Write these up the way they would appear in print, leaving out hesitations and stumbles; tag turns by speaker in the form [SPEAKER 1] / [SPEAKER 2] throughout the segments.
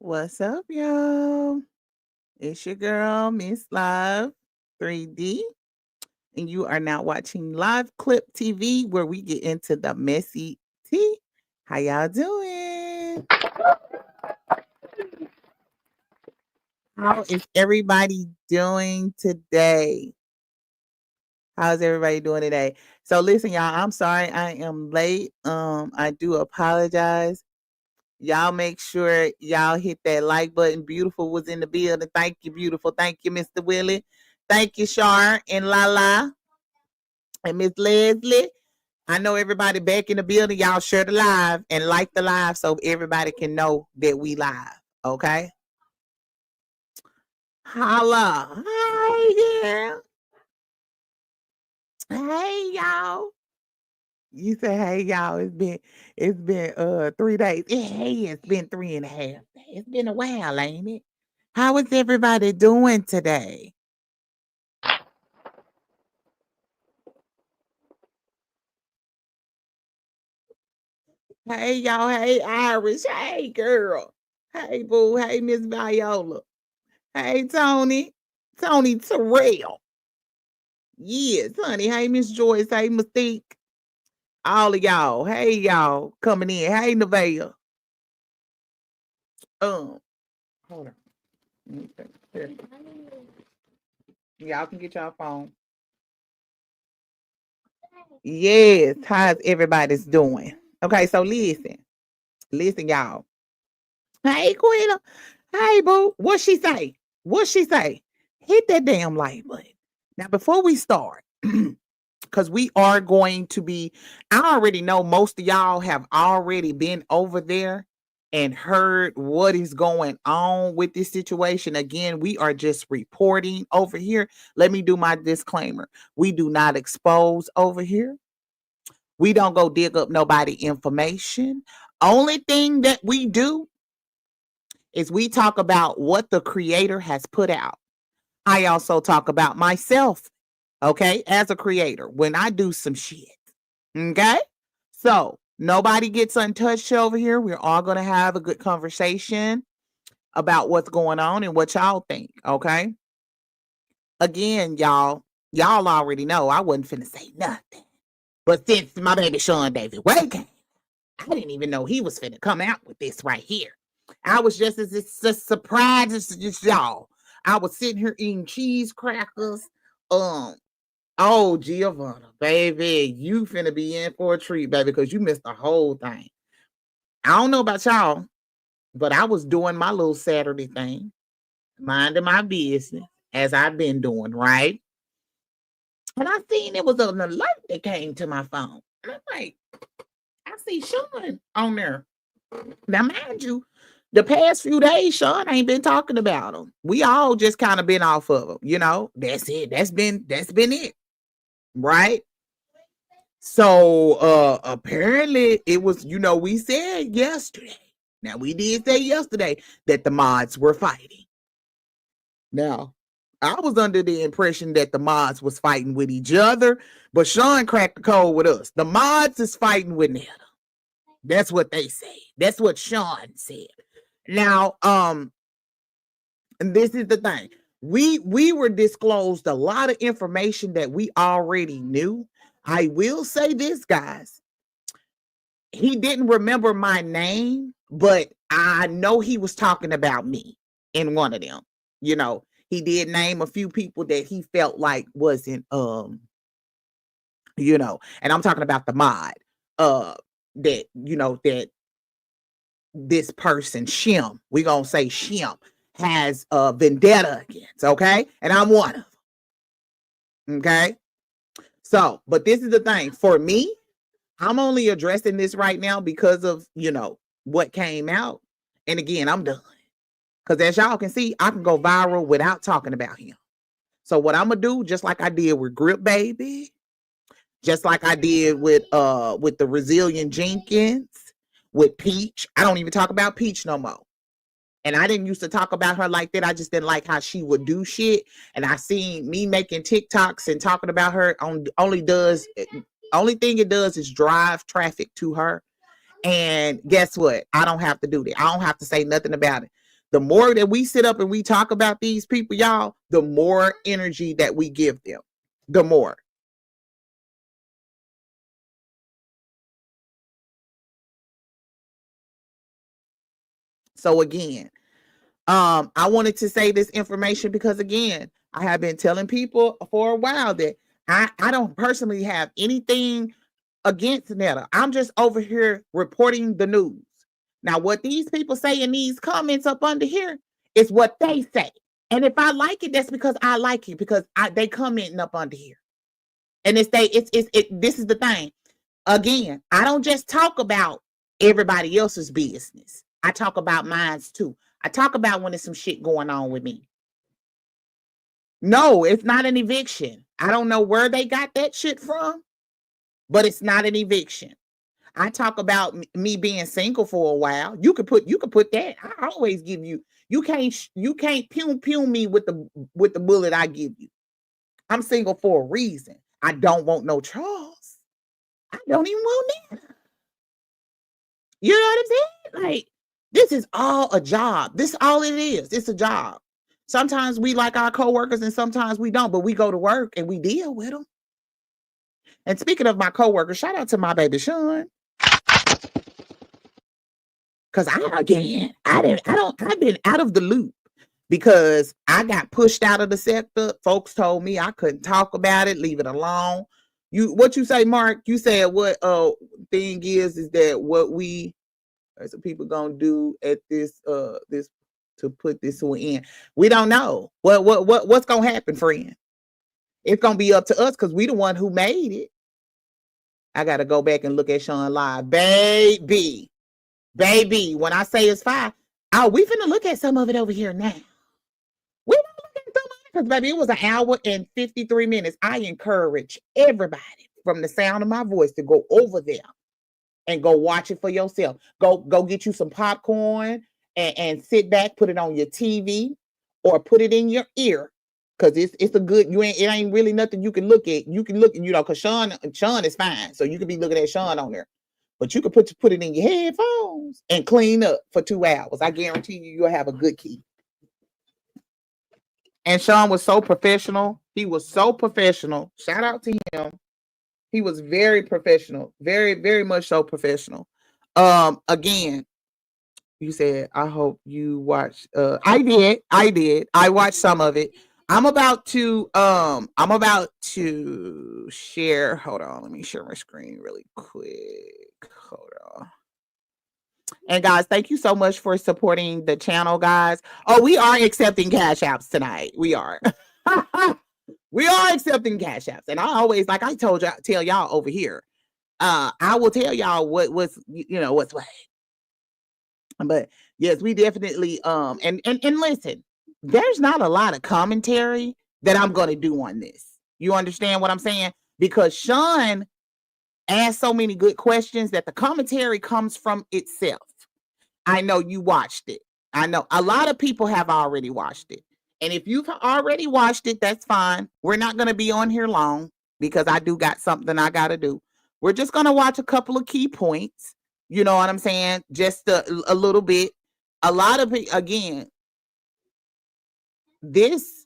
[SPEAKER 1] What's up, y'all? It's your girl, Miss Live 3D, and you are now watching Live Clip TV, where we get into the messy tea. How y'all doing? How is everybody doing today? How's everybody doing today? So listen, y'all, I'm sorry I am late. I do apologize. Y'all make sure y'all hit that like button. Beautiful was in the building. Thank you, beautiful. Thank you, Mr. Willie. Thank you, Shar and Lala and Miss Leslie. I know everybody back in the building. Y'all share the live and like the live so everybody can know that we live. Okay? Holla. Hi, yeah. Hey, y'all. You say, hey, y'all. It's been 3 days. Hey, it's been 3.5. It's been a while, ain't it? How is everybody doing today? Hey, y'all. Hey, Irish. Hey, girl. Hey, boo. Hey, Miss Viola. Hey, Tony. Tony Terrell. Yes, honey. Hey, Miss Joyce. Hey, Mystique. All of y'all. Hey, y'all. Coming in. Hey, Nevaeh. Hold on. Here. Y'all can get y'all phone. Yes. How's everybody's doing? Okay, so listen. Listen, y'all. Hey, Queen. Hey, boo. What she say? What she say? Hit that damn like button. Now, before we start, because we are going to be, I already know most of y'all have already been over there and heard what is going on with this situation. Again, we are just reporting over here. Let me do my disclaimer. We do not expose over here. We don't go dig up nobody information. Only thing that we do is we talk about what the creator has put out. I also talk about myself, okay, as a creator when I do some shit. Okay? So nobody gets untouched over here. We're all going to have a good conversation about what's going on and what y'all think. Okay? Again, y'all already know I wasn't finna say nothing. But since my baby Sean David Way came, I didn't even know he was finna come out with this right here. I was just as surprised as y'all. I was sitting here eating cheese crackers. Oh, Giovanna, baby, you finna be in for a treat, baby, because you missed the whole thing. I don't know about y'all, but I was doing my little Saturday thing, minding my business, as I've been doing, right? And I seen it was an alert that came to my phone. And I'm like, I see Sean on there. Now, mind you, the past few days, Sean ain't been talking about him. We all just kind of been off of him, you know. That's it. That's been it, right? So apparently it was, we said yesterday. Now we did say yesterday that the mods were fighting. Now, I was under the impression that the mods was fighting with each other, but Sean cracked the code with us. The mods is fighting with Netta. That's what they say. That's what Sean said. Now, and this is the thing. We were disclosed a lot of information that we already knew. I will say this, guys. He didn't remember my name, but I know he was talking about me in one of them. He did name a few people that he felt like wasn't, and I'm talking about the mod, that this person, Shim, we gonna say Shim, has a vendetta against, okay? And I'm one of them, okay? So, but this is the thing. For me, I'm only addressing this right now because of, what came out. And again, I'm done. Because as y'all can see, I can go viral without talking about him. So what I'm going to do, just like I did with Grip Baby, just like I did with the Resilient Jenkins, with Peach. I don't even talk about Peach no more. And I didn't used to talk about her like that. I just didn't like how she would do shit. And I seen me making TikToks and talking about her only thing it does is drive traffic to her. And guess what? I don't have to do that. I don't have to say nothing about it. The more that we sit up and we talk about these people, y'all, the more energy that we give them, the more. So again, I wanted to say this information because again, I have been telling people for a while that I don't personally have anything against Netta. I'm just over here reporting the news. Now, what these people say in these comments up under here is what they say. And if I like it, that's because I like it, because they commenting up under here. And this is the thing. Again, I don't just talk about everybody else's business. I talk about mine too. I talk about when there's some shit going on with me. No, it's not an eviction. I don't know where they got that shit from, but it's not an eviction. I talk about me being single for a while. You could put that. I always give you. You can't pew me with the bullet I give you. I'm single for a reason. I don't want no Charles. I don't even want that. You know what I'm saying? Like, this is all a job. This is all it is. It's a job. Sometimes we like our coworkers and sometimes we don't, but we go to work and we deal with them. And speaking of my coworkers, shout out to my baby Sean. Cause I've been out of the loop because I got pushed out of the sector. Folks told me I couldn't talk about it, leave it alone. What you say, Mark? You said what thing is that what we as people gonna do at this to put this one in. We don't know. What's gonna happen, friend? It's gonna be up to us because we the one who made it. I gotta go back and look at Sean live. Baby, when I say it's 5, we finna look at some of it over here now. We don't look at some of it because baby, it was 1 hour and 53 minutes. I encourage everybody from the sound of my voice to go over there and go watch it for yourself. Go get you some popcorn and sit back, put it on your TV or put it in your ear. Cause it's a good, it ain't really nothing you can look at. You can look, cause Sean is fine. So you could be looking at Sean on there. But you could put it in your headphones and clean up for 2 hours. I guarantee you'll have a good key. And Sean was so professional. He was so professional. Shout out to him. He was very professional. Very, very much so professional. Again, you said, I hope you watched. I did. I watched some of it. I'm about to share. Hold on. Let me share my screen really quick. Hold on. And guys, thank you so much for supporting the channel, guys. Oh, we are accepting cash apps tonight. We are. We are accepting cash apps. And I always, like I tell y'all over here, I will tell y'all what's what. But yes, we definitely and listen, there's not a lot of commentary that I'm going to do on this. You understand what I'm saying? Because Sean asked so many good questions that the commentary comes from itself. I know you watched it. I know a lot of people have already watched it. And if you've already watched it, that's fine. We're not going to be on here long because I do got something I got to do. We're just going to watch a couple of key points. You know what I'm saying? Just a little bit. A lot of people, again, this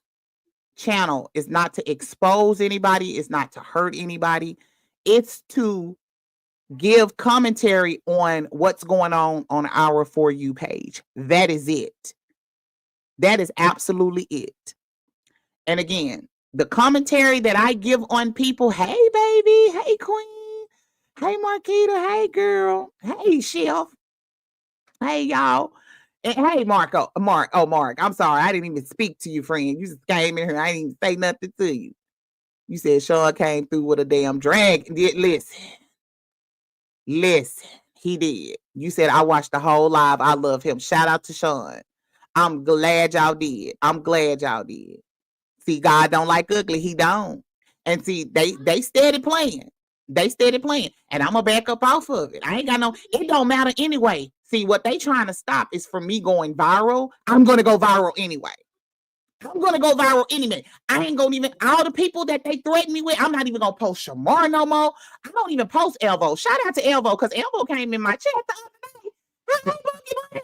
[SPEAKER 1] channel is not to expose anybody. It's not to hurt anybody. It's to give commentary on what's going on our For You page. That is it. That is absolutely it. And again, the commentary that I give on people, hey, baby, hey, queen, hey, Marquita, hey, girl, hey, Chef, hey, y'all, and hey, Mark, I'm sorry, I didn't even speak to you, friend. You just came in here, I didn't even say nothing to you. You said Sean came through with a damn drag. Listen, he did. You said I watched the whole live. I love him. Shout out to Sean. I'm glad y'all did. See, God don't like ugly. He don't. And see, they steady playing. And I'm going to back up off of it. It don't matter anyway. See, what they trying to stop is from me going viral. I'm going to go viral anyway. I ain't going to even, all the people that they threaten me with, I'm not even going to post Shamar no more. I don't even post Elvo. Shout out to Elvo, because Elvo came in my chat the other day.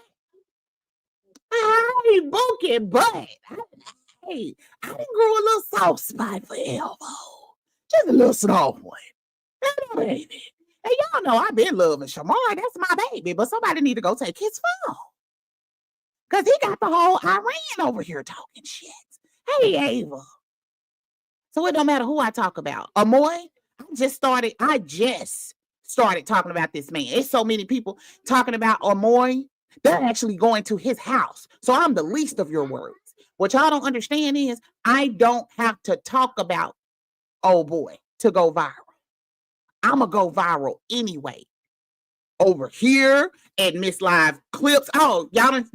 [SPEAKER 1] Hi, Bookie, but hey, I done grew a little soft spot for Elmo. Just a little small one. That baby. And y'all know I've been loving Shamar. That's my baby. But somebody need to go take his phone. Because he got the whole Iran over here talking shit. Hey, Ava. So it don't matter who I talk about. Amoy, I just started talking about this man. It's so many people talking about Amoy. They're actually going to his house. So I'm the least of your worries. What y'all don't understand is I don't have to talk about oh boy to go viral. I'm going to go viral anyway. Over here at Miss Live Clips. Oh, y'all ain't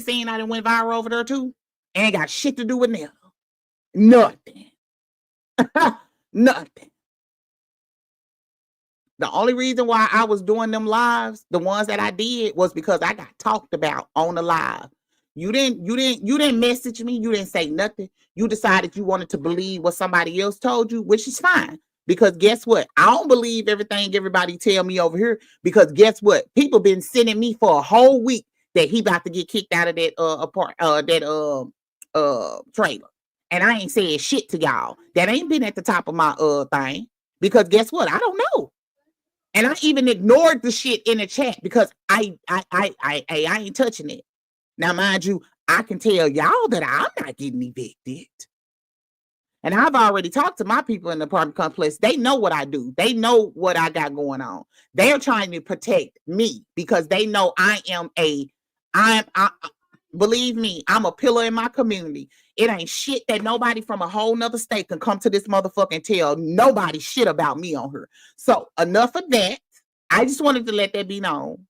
[SPEAKER 1] seen I done went viral over there too? Ain't got shit to do with them. Nothing. Nothing. The only reason why I was doing them lives, the ones that I did, was because I got talked about on the live. You didn't message me. You didn't say nothing. You decided you wanted to believe what somebody else told you, which is fine. Because guess what? I don't believe everything everybody tell me over here. Because guess what? People been sending me for a whole week that he about to get kicked out of that trailer. And I ain't saying shit to y'all. That ain't been at the top of my thing. Because guess what? I don't know. And I even ignored the shit in the chat because I ain't touching it. Now, mind you, I can tell y'all that I'm not getting evicted. And I've already talked to my people in the apartment complex. They know what I do. They know what I got going on. They're trying to protect me because they know believe me, I'm a pillar in my community. It ain't shit that nobody from a whole nother state can come to this motherfucker and tell nobody shit about me on her. So enough of that. I just wanted to let that be known.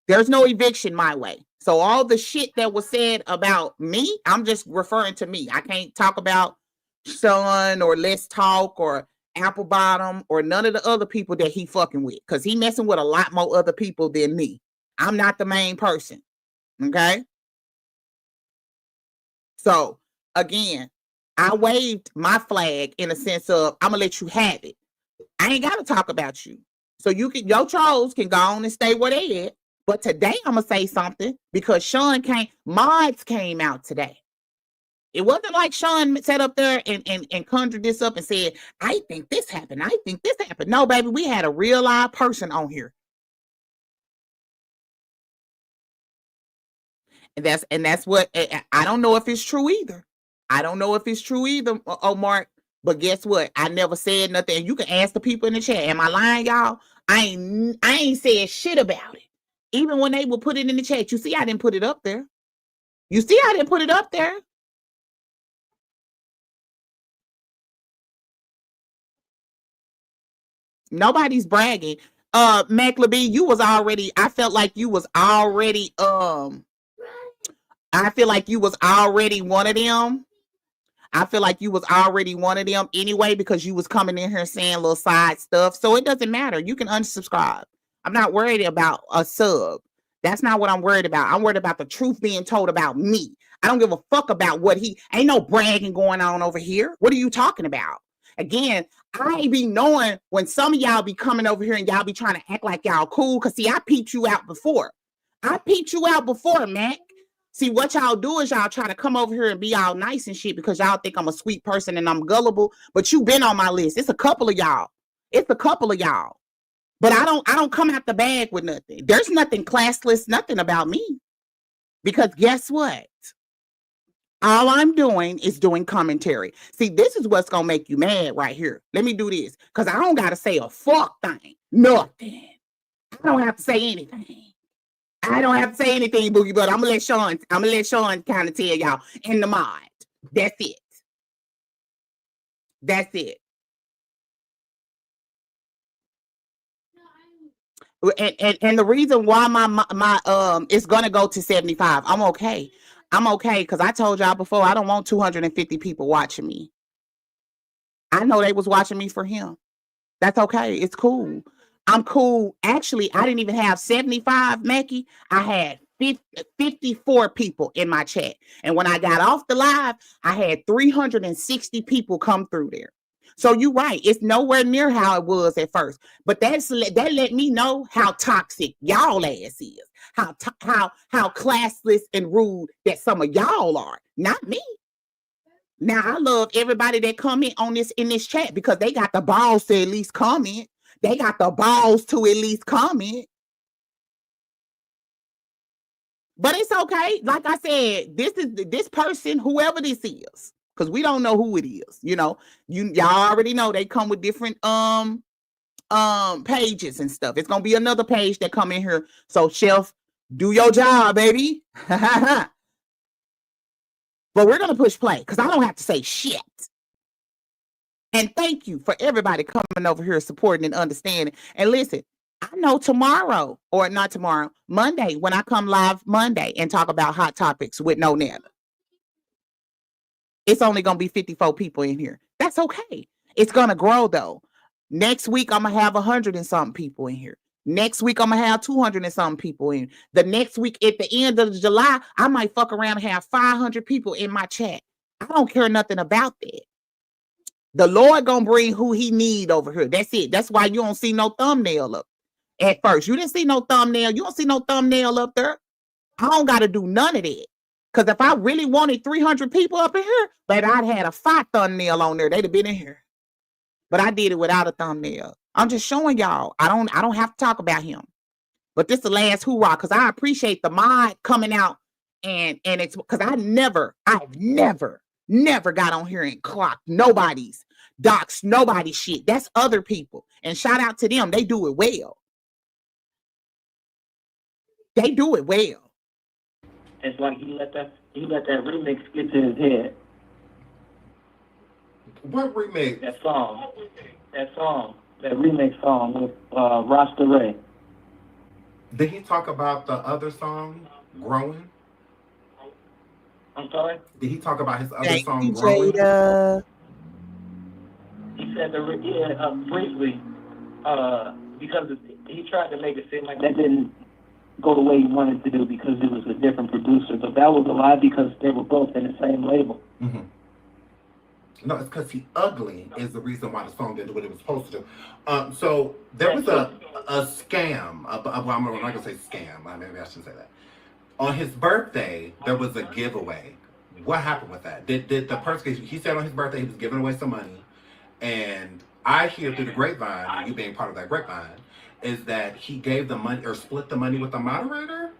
[SPEAKER 1] There's no eviction my way. So all the shit that was said about me, I'm just referring to me. I can't talk about Sean or Let's Talk or Apple Bottom or none of the other people that he fucking with. Because he messing with a lot more other people than me. I'm not the main person. Okay? So, again, I waved my flag in a sense of, I'm going to let you have it. I ain't got to talk about you. So your trolls can go on and stay where they at. But today I'm going to say something because mods came out today. It wasn't like Sean sat up there and conjured this up and said, I think this happened. I think this happened. No, baby, we had a real live person on here. And that's what, I don't know if it's true either. I don't know if it's true either, Mark. But guess what? I never said nothing. And you can ask the people in the chat. Am I lying, y'all? I ain't said shit about it. Even when they would put it in the chat, you see, I didn't put it up there. You see, I didn't put it up there. Nobody's bragging. Mac LeBee, you was already, I felt like you was already, I feel like you was already one of them. I feel like you was already one of them anyway, because you was coming in here saying little side stuff. So it doesn't matter. You can unsubscribe. I'm not worried about a sub. That's not what I'm worried about. I'm worried about the truth being told about me. I don't give a fuck about ain't no bragging going on over here. What are you talking about? Again, I be knowing when some of y'all be coming over here and y'all be trying to act like y'all cool. Cause see, I peeped you out before. Mac. See, what y'all do is y'all try to come over here and be all nice and shit because y'all think I'm a sweet person and I'm gullible. But you been on my list. It's a couple of y'all. But I don't come out the bag with nothing. There's nothing classless, nothing about me. Because guess what? All I'm doing is doing commentary. See, this is what's going to make you mad right here. Let me do this. Because I don't got to say a fuck thing. Nothing. I don't have to say anything. Boogie, but I'm going to let Sean kind of tell y'all in the mod. That's it. And the reason why my it's gonna go to 75. I'm okay because I told y'all before I don't want 250 people watching me. I know they was watching me for him. That's okay. It's cool. I'm cool. Actually, I didn't even have 75, Mackie. I had 54 people in my chat. And when I got off the live, I had 360 people come through there. So you're right. It's nowhere near how it was at first. But that let me know how toxic y'all ass is. How classless and rude that some of y'all are. Not me. Now I love everybody that comment on this in this chat because they got the balls to at least comment. They got the balls to at least comment. But it's okay. Like I said, this person, whoever this is, because we don't know who it is. You know, y'all already know they come with different pages and stuff. It's gonna be another page that come in here. So Chef, do your job, baby. But we're gonna push play because I don't have to say shit. And thank you for everybody coming over here supporting and understanding. And listen, I know tomorrow, or not tomorrow, Monday, when I come live Monday and talk about hot topics with no Netta, it's only going to be 54 people in here. That's okay. It's going to grow though. Next week, I'm going to have 100 and something people in here. Next week, I'm going to have 200 and something people in. The next week, at the end of July, I might fuck around and have 500 people in my chat. I don't care nothing about that. The Lord gonna bring who he need over here. That's it. That's why you don't see no thumbnail up at first. You didn't see no thumbnail. You don't see no thumbnail up there. I don't got to do none of that. Because if I really wanted 300 people up in here, baby, I'd had a 5 thumbnail on there. They'd have been in here. But I did it without a thumbnail. I'm just showing y'all. I don't have to talk about him. But this is the last hoorah because I appreciate the mod coming out and it's because I've never got on here and clocked nobody's docs, nobody's shit. That's other people. And shout out to them. They do it well. They do it well.
[SPEAKER 2] It's like he let that remix get to his head.
[SPEAKER 3] What remix?
[SPEAKER 2] That remix song with Rosta Ray.
[SPEAKER 3] Did he talk about the other song, Growing?
[SPEAKER 2] I'm sorry?
[SPEAKER 3] Did he talk about his other song, Growing?
[SPEAKER 1] Jada.
[SPEAKER 2] He said briefly, because he tried to make it seem like that didn't go the way he wanted to do because it was a different producer, but that was a lie because they were both in the same label.
[SPEAKER 3] Mm-hmm. No, it's because he ugly is the reason why the song didn't do what it was supposed to do. So there was a scam. Well, I'm not going to say scam. Maybe I shouldn't say that. On his birthday, there was a giveaway. What happened with that? Did the person, he said on his birthday he was giving away some money, and I hear through the grapevine, and you being part of that grapevine, is that he gave the money or split the money with the moderator?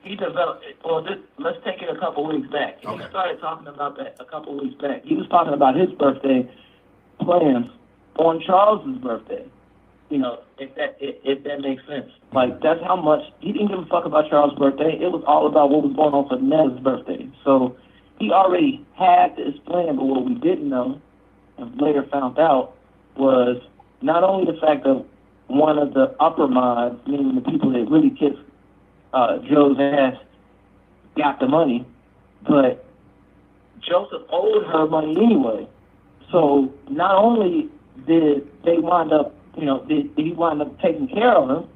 [SPEAKER 2] He developed, let's take it a couple weeks back.
[SPEAKER 3] Okay.
[SPEAKER 2] He started talking about that a couple weeks back. He was talking about his birthday plans on Charles's birthday. You know, if that makes sense. Like, that's how much, he didn't give a fuck about Charles' birthday. It was all about what was going on for Netta's birthday. So he already had this plan, but what we didn't know, and later found out, was not only the fact that one of the upper mods, meaning the people that really kissed Joe's ass, got the money, but Joseph owed her money anyway. So not only did they wind up, did he wind up taking care of him,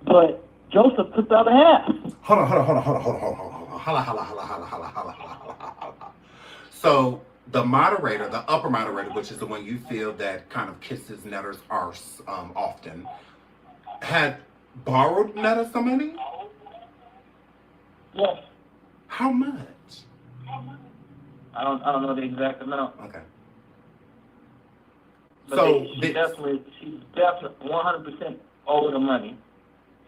[SPEAKER 2] but Joseph took the other half.
[SPEAKER 3] Hold on. So the moderator, the upper moderator, which is the one you feel that kind of kisses Netta's arse often, had borrowed Netta some money?
[SPEAKER 2] Yes.
[SPEAKER 3] How much?
[SPEAKER 2] I don't know the exact amount.
[SPEAKER 3] Okay.
[SPEAKER 2] But
[SPEAKER 3] so
[SPEAKER 2] she's definitely 100% owed the money.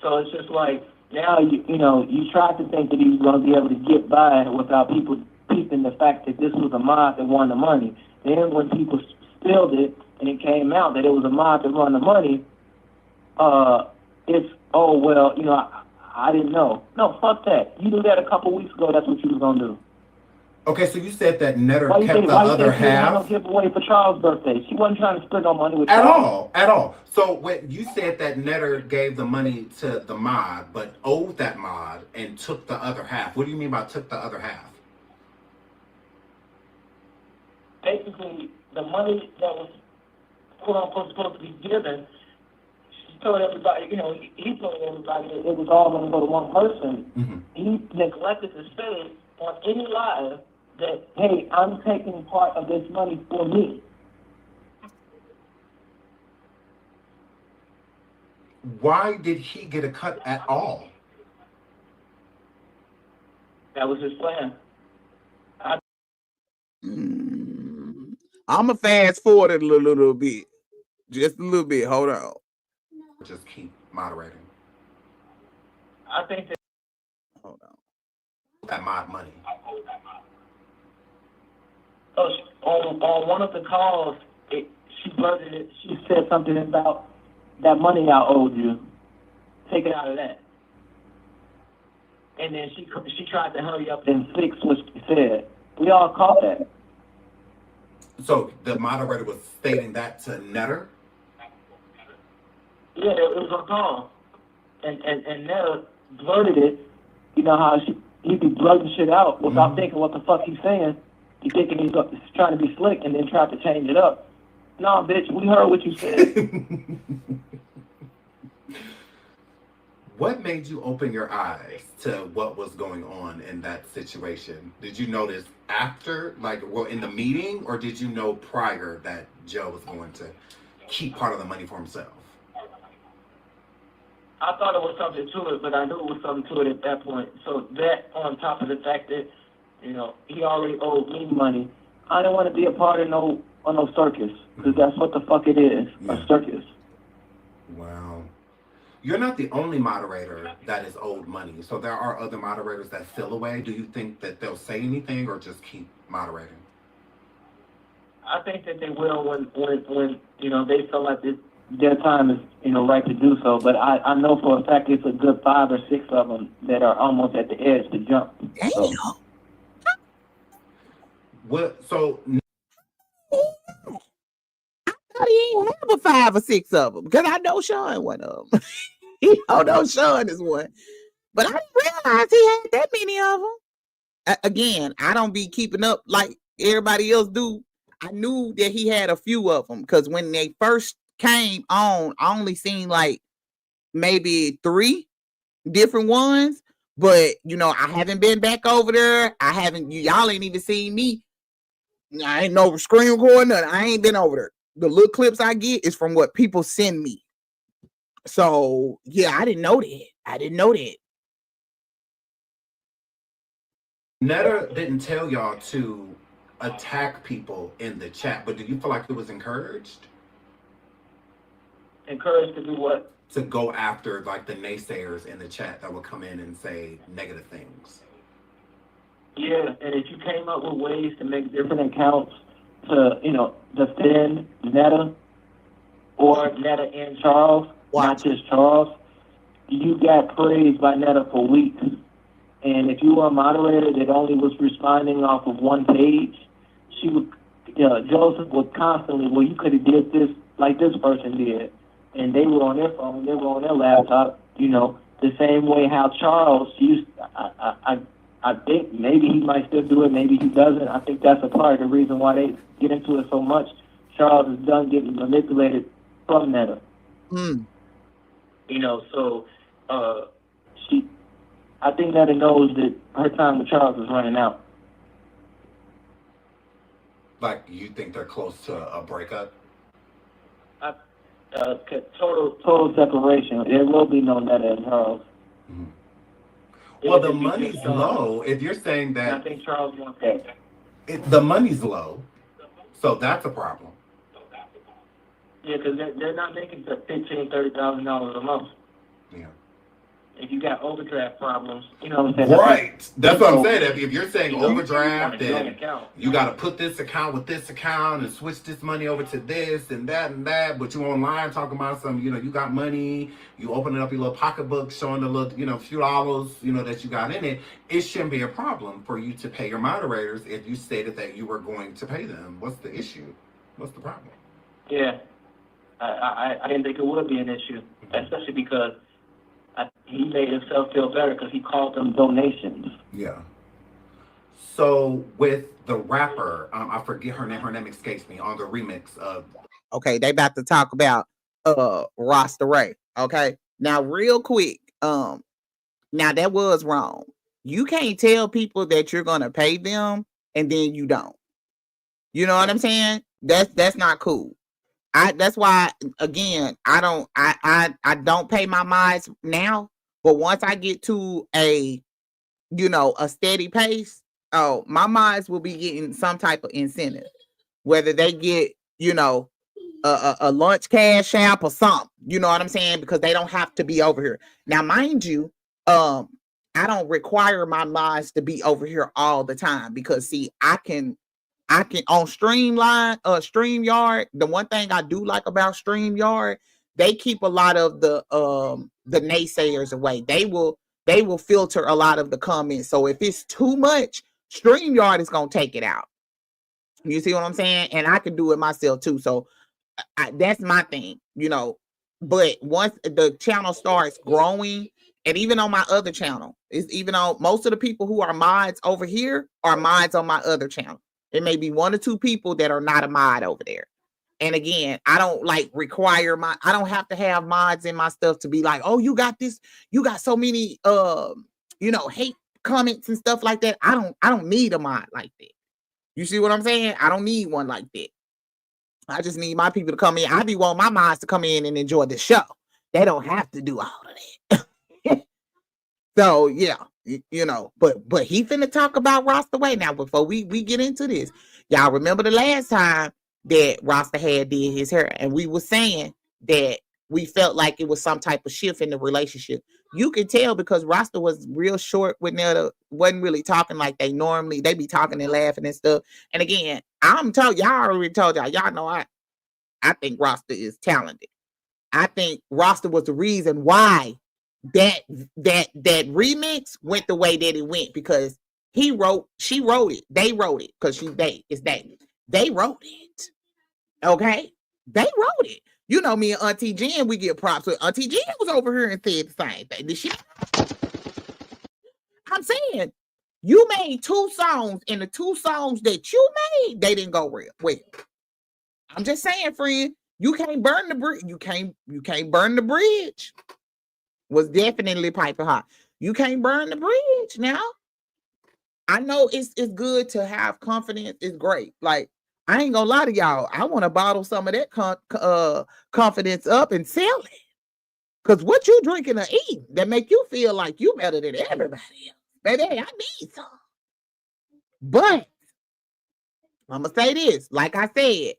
[SPEAKER 2] So it's just like now you tried to think that he was going to be able to get by without people peeping the fact that this was a mod that won the money. Then when people spilled it and it came out that it was a mod that won the money, it's I didn't know. No, fuck that. You knew that a couple weeks ago. That's what you was gonna do.
[SPEAKER 3] Okay, so you said that Netta kept the other half.
[SPEAKER 2] Why you give away for Charles' birthday? She wasn't trying to split no money with
[SPEAKER 3] Charles. At all. So when you said that Netta gave the money to the mod, but owed that mod and took the other half. What do you mean by took the other half?
[SPEAKER 2] Basically, the money that was supposed to be given, she told everybody, he told everybody that it was all going to go to one person.
[SPEAKER 3] Mm-hmm.
[SPEAKER 2] He neglected to say on any live that, hey, I'm taking part of this money for me.
[SPEAKER 3] Why did he get a cut at all?
[SPEAKER 2] That was his plan.
[SPEAKER 1] I'm going to fast forward it a little bit. Just a little bit. Hold on.
[SPEAKER 3] Just keep moderating.
[SPEAKER 2] I think that.
[SPEAKER 1] Hold on.
[SPEAKER 3] That mod money.
[SPEAKER 2] On one of the calls, she blurted it. She said something about that money I owed you. Take it out of that. And then she tried to hurry up and fix what she said. We all caught that.
[SPEAKER 3] So the moderator was stating that to Netta?
[SPEAKER 2] Yeah, it was on call. And Netta blurted it. You know how he be blurting shit out without thinking what the fuck he's saying. He thinking he's trying to be slick and then tried to change it up. No, bitch, we heard what you said.
[SPEAKER 3] What made you open your eyes to what was going on in that situation? Did you notice after, in the meeting, or did you know prior that Joe was going to keep part of the money for himself?
[SPEAKER 2] I thought it was something to it, but I knew it was something to it at that point. So that, on top of the fact that, he already owed me money, I didn't want to be a part of no circus, because that's what the fuck it is, a circus.
[SPEAKER 3] Wow. You're not the only moderator that is owed money. So there are other moderators that feel away. Do you think that they'll say anything or just keep moderating?
[SPEAKER 2] I think that they will when they feel like their time is, right to do so. But I know for a fact it's a good 5 or 6 of them that are almost at the edge to jump. So.
[SPEAKER 3] So
[SPEAKER 1] I thought he ain't have a 5 or 6 of them, because I know Sean one of them. Sean is one. But I didn't realize he had that many of them. Again, I don't be keeping up like everybody else do. I knew that he had a few of them, because when they first came on, I only seen like maybe 3 different ones. But, I haven't been back over there. Y'all ain't even seen me. I ain't no screen recording, nothing. I ain't been over there. The little clips I get is from what people send me. So, yeah, I didn't know that.
[SPEAKER 3] Netta didn't tell y'all to attack people in the chat, but do you feel like it was encouraged?
[SPEAKER 2] Encouraged to do what?
[SPEAKER 3] To go after the naysayers in the chat that would come in and say negative things.
[SPEAKER 2] Yeah, and if you came up with ways to make different accounts to, defend Netta or Netta and Charles, not just Charles, you got praised by Netta for weeks. And if you were a moderator that only was responding off of one page, Joseph would constantly, well, you could have did this like this person did. And they were on their phone, they were on their laptop, the same way how Charles used, I think maybe he might still do it, maybe he doesn't. I think that's a part of the reason why they get into it so much. Charles is done getting manipulated from Netta. I think Netta knows that her time with Charles is running out.
[SPEAKER 3] You think they're close to a breakup?
[SPEAKER 2] Total separation. There will be no Netta and Charles.
[SPEAKER 3] Mm-hmm. Well, the money's low. If you're saying that,
[SPEAKER 2] I think Charles wants that.
[SPEAKER 3] The money's low, so that's a problem.
[SPEAKER 2] Yeah, because they're not making $15,000, $30,000 a month.
[SPEAKER 3] Yeah.
[SPEAKER 2] If you got overdraft problems, what I'm saying?
[SPEAKER 3] Right. That's what I'm saying. If you're saying overdraft, and you got to put this account with this account and switch this money over to this and that, but you online talking about some, you got money, you opening up your little pocketbook showing the little, few dollars, that you got in it, it shouldn't be a problem for you to pay your moderators if you stated that you were going to pay them. What's the issue? What's the problem?
[SPEAKER 2] Yeah. I didn't think it would be an issue, especially because he made himself feel better because he called them donations.
[SPEAKER 3] Yeah. So with the rapper, I forget her name. Her name escapes me. On the remix of.
[SPEAKER 1] Okay, they about to talk about Rosta Ray. Okay, now real quick. Now that was wrong. You can't tell people that you're gonna pay them and then you don't. You know what I'm saying? That's not cool. That's why again, I don't pay my mods now, but once I get to a a steady pace, oh, my mods will be getting some type of incentive, whether they get a lunch cash app or something, you know what I'm saying, because they don't have to be over here. Now mind you, I don't require my mods to be over here all the time, because see, I can on StreamYard. The one thing I do like about StreamYard, they keep a lot of the naysayers away. They will filter a lot of the comments. So if it's too much, StreamYard is gonna take it out. You see what I'm saying? And I can do it myself too. So that's my thing, But once the channel starts growing, and even on my other channel, is even on most of the people who are mods over here are mods on my other channel. It may be 1 or 2 people that are not a mod over there. And again, I don't require I don't have to have mods in my stuff to be like, oh, you got this, you got so many hate comments and stuff like that. I don't need a mod like that. You see what I'm saying? I don't need one like that. I just need my people to come in. I be wanting my mods to come in and enjoy the show. They don't have to do all of that. So yeah, but he finna talk about Rosta Ray. Now, before we get into this, y'all remember the last time that Rosta had did his hair, and we were saying that we felt like it was some type of shift in the relationship. You could tell because Rosta was real short with Netta, wasn't really talking like they normally. They be talking and laughing and stuff. And again, y'all already told y'all know I think Rosta is talented. I think Rosta was the reason why that remix went the way that it went, because she wrote it, they wrote it, because they wrote it. Okay, they wrote it. Me and Auntie Jen, we get props. So Auntie Jen was over here and said the same thing. Did she? I'm saying, you made 2 songs, and the 2 songs that you made, they didn't go real well. I'm just saying, friend, you can't burn the bridge. You can't burn the bridge. Was definitely piping hot. You can't burn the bridge. Now, I know it's good to have confidence. It's great. Like, I ain't gonna lie to y'all. I want to bottle some of that confidence up and sell it. Because what you drinking or eating that make you feel like you better than everybody else. Baby, I need some. But I'm going to say this. Like I said,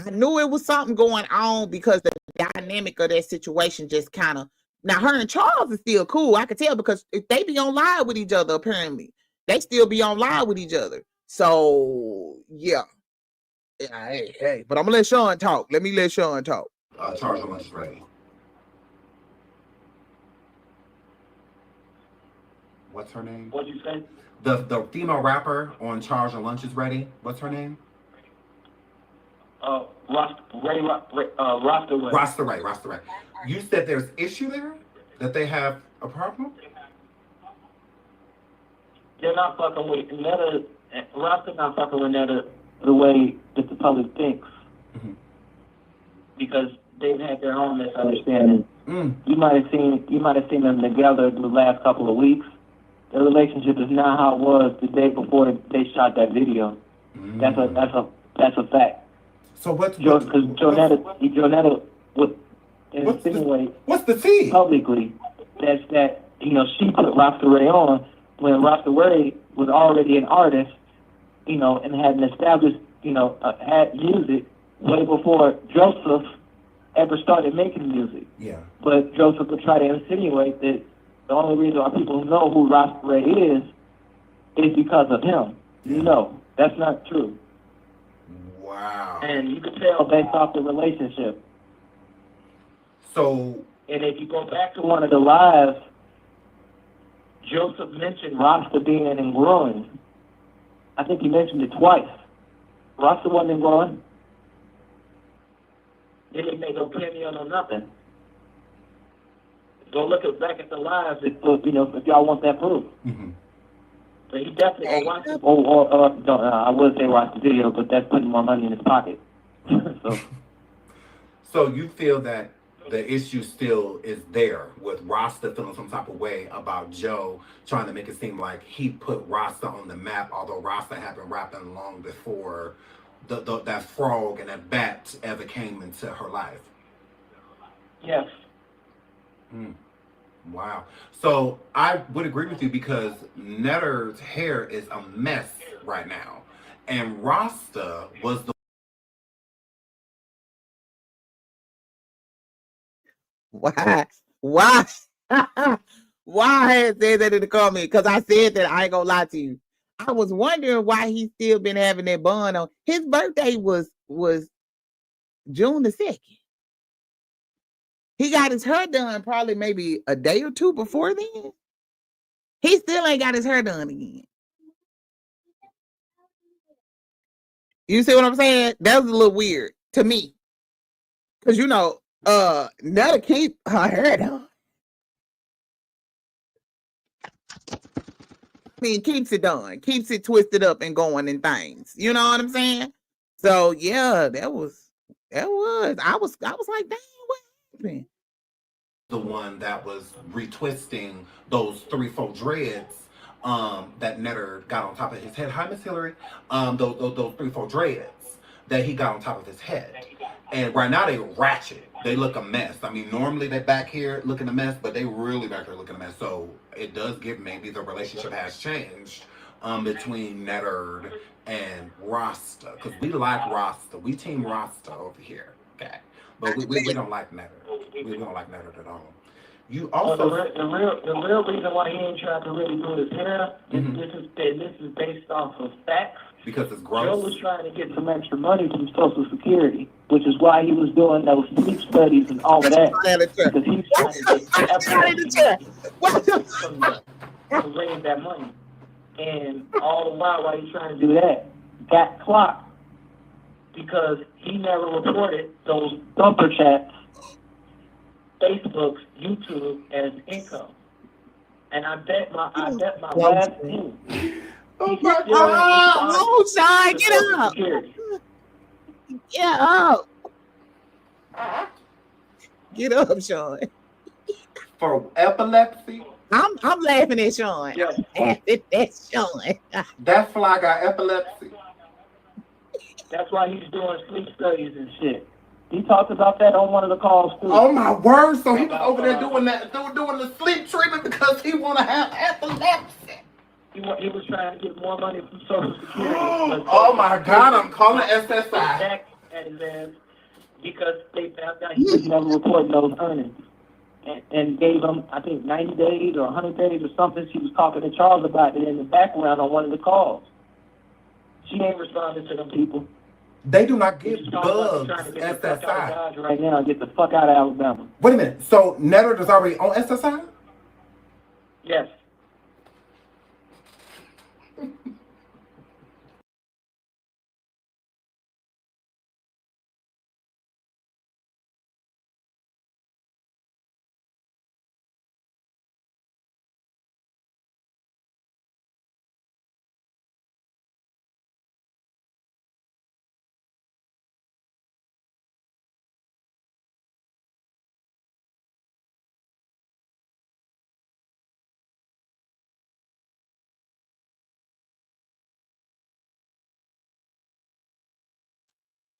[SPEAKER 1] I knew it was something going on, because the dynamic of that situation just kind of... Now, her and Charles is still cool. I could tell, because if they be on live with each other, apparently. They still be on live with each other. So, yeah. Hey. But I'm going to let Sean talk. Let me let Sean talk.
[SPEAKER 3] Charles and Lunch is ready. What's her name?
[SPEAKER 2] What'd you say?
[SPEAKER 3] The female rapper on Charles and Lunch is ready. What's her name?
[SPEAKER 2] Rosta Ray.
[SPEAKER 3] Rosta Ray. You said there's issue there? That they have a problem?
[SPEAKER 2] They're not fucking with Netta. Rosta not fucking with Netta the way that the public thinks. Mm-hmm. Because they've had their own misunderstanding. You might have seen them together the last couple of weeks. Their relationship is not how it was the day before they shot that video. That's a fact.
[SPEAKER 3] So what's
[SPEAKER 2] because Jonetta would insinuate
[SPEAKER 3] what's the tea
[SPEAKER 2] publicly that she put Rosta Ray on when Rosta Ray was already an artist, and had an established had music way before Joseph ever started making music.
[SPEAKER 3] Yeah.
[SPEAKER 2] But Joseph would try to insinuate that the only reason why people know who Rosta Ray is because of him.
[SPEAKER 3] Yeah.
[SPEAKER 2] No, that's not true.
[SPEAKER 3] Wow.
[SPEAKER 2] And you can tell based off the relationship.
[SPEAKER 3] So.
[SPEAKER 2] And if you go back to one of the lives, Joseph mentioned Rosta being in growing. I think he mentioned it twice. Rosta wasn't in growing. They didn't make no cameo, no nothing. Go look back at the lives if y'all want that proof.
[SPEAKER 3] Mm-hmm.
[SPEAKER 2] But he definitely watched it. I would say watch the video, but that's putting more money in his pocket.
[SPEAKER 3] So you feel that the issue still is there with Rosta feeling some type of way about Joe trying to make it seem like he put Rosta on the map, although Rosta had been rapping long before that frog and that bat ever came into her life.
[SPEAKER 2] Yes.
[SPEAKER 3] Wow. So I would agree with you because Netter's hair is a mess right now. And Rosta was the
[SPEAKER 1] Why? Why? Why I had said that in the comment? Because I said that. I ain't gonna lie to you. I was wondering why he still been having that bun on. His birthday was June the 2nd. He got his hair done probably maybe a day or two before then. He still ain't got his hair done again. You see what I'm saying? That was a little weird to me. Cause you know, Netta keep her hair done. I mean, keeps it done, keeps it twisted up and going and things. You know what I'm saying? So yeah, that was. I was like, dang, what happened?
[SPEAKER 3] the one that was retwisting those 3-4 dreads that Netter got on top of his head. Hi, Miss Hillary. Those 3-4 dreads that he got on top of his head. And right now they ratchet. They look a mess. I mean, normally they back here looking a mess, but they really back here looking a mess. So it does give maybe the relationship has changed between Netter and Rosta. Because we like Rosta. We team Rosta over here. Okay. But we don't like Netter. We don't like Netter at all. You also
[SPEAKER 2] the real reason why he ain't trying to really do his hair is this is based off of facts.
[SPEAKER 3] Because it's gross.
[SPEAKER 2] Joe was trying to get some extra money from Social Security, which is why he was doing those sleep studies and all of that. Because he's trying to raise that money. And all the while he's trying to do that, got clocked because he never reported those bumper chats, Facebook's, YouTube as income. And I bet my last view.
[SPEAKER 1] Oh my God! Oh, Sean, get up! Get up, Sean.
[SPEAKER 3] For epilepsy?
[SPEAKER 1] I'm laughing at Sean.
[SPEAKER 2] Yeah.
[SPEAKER 1] I'm laughing at Sean.
[SPEAKER 3] That fly got epilepsy.
[SPEAKER 2] That's why he's doing sleep studies and shit. He talked about that on one of the calls too.
[SPEAKER 3] Oh my word! So he was over there doing the sleep treatment because he want to have epilepsy.
[SPEAKER 2] He was trying to get more money from Social Security.
[SPEAKER 3] Oh my God! I'm calling SSI.
[SPEAKER 2] Back at his ass because they found out he was never reporting those earnings, and gave him, I think, 90 days or 100 days or something. She was talking to Charles about it in the background on one of the calls. She ain't responding to them people.
[SPEAKER 3] They do not give bugs
[SPEAKER 2] trying to get
[SPEAKER 3] SSI.
[SPEAKER 2] the fuck out of Dodge right now and get the fuck out of Alabama.
[SPEAKER 3] Wait a minute. So Netter is already on SSI?
[SPEAKER 2] Yes.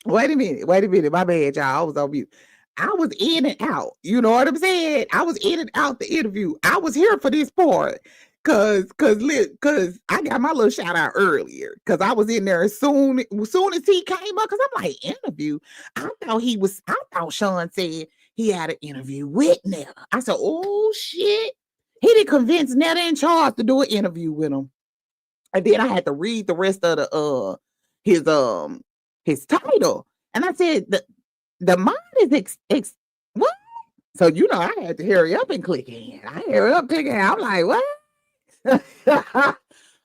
[SPEAKER 1] Wait a minute. My bad, y'all. I was on mute. I was in and out. You know what I'm saying? I was in and out the interview. I was here for this part. Cause I got my little shout out earlier. Cause I was in there as soon as he came up. Cause I'm like, interview. I thought Sean said he had an interview with Netta. I said, oh shit. He didn't convince Netta and Charles to do an interview with him. And then I had to read the rest of the his title. And I said, the mind is what? So, you know, I had to hurry up and click in. I hurry up, click in. I'm like, what?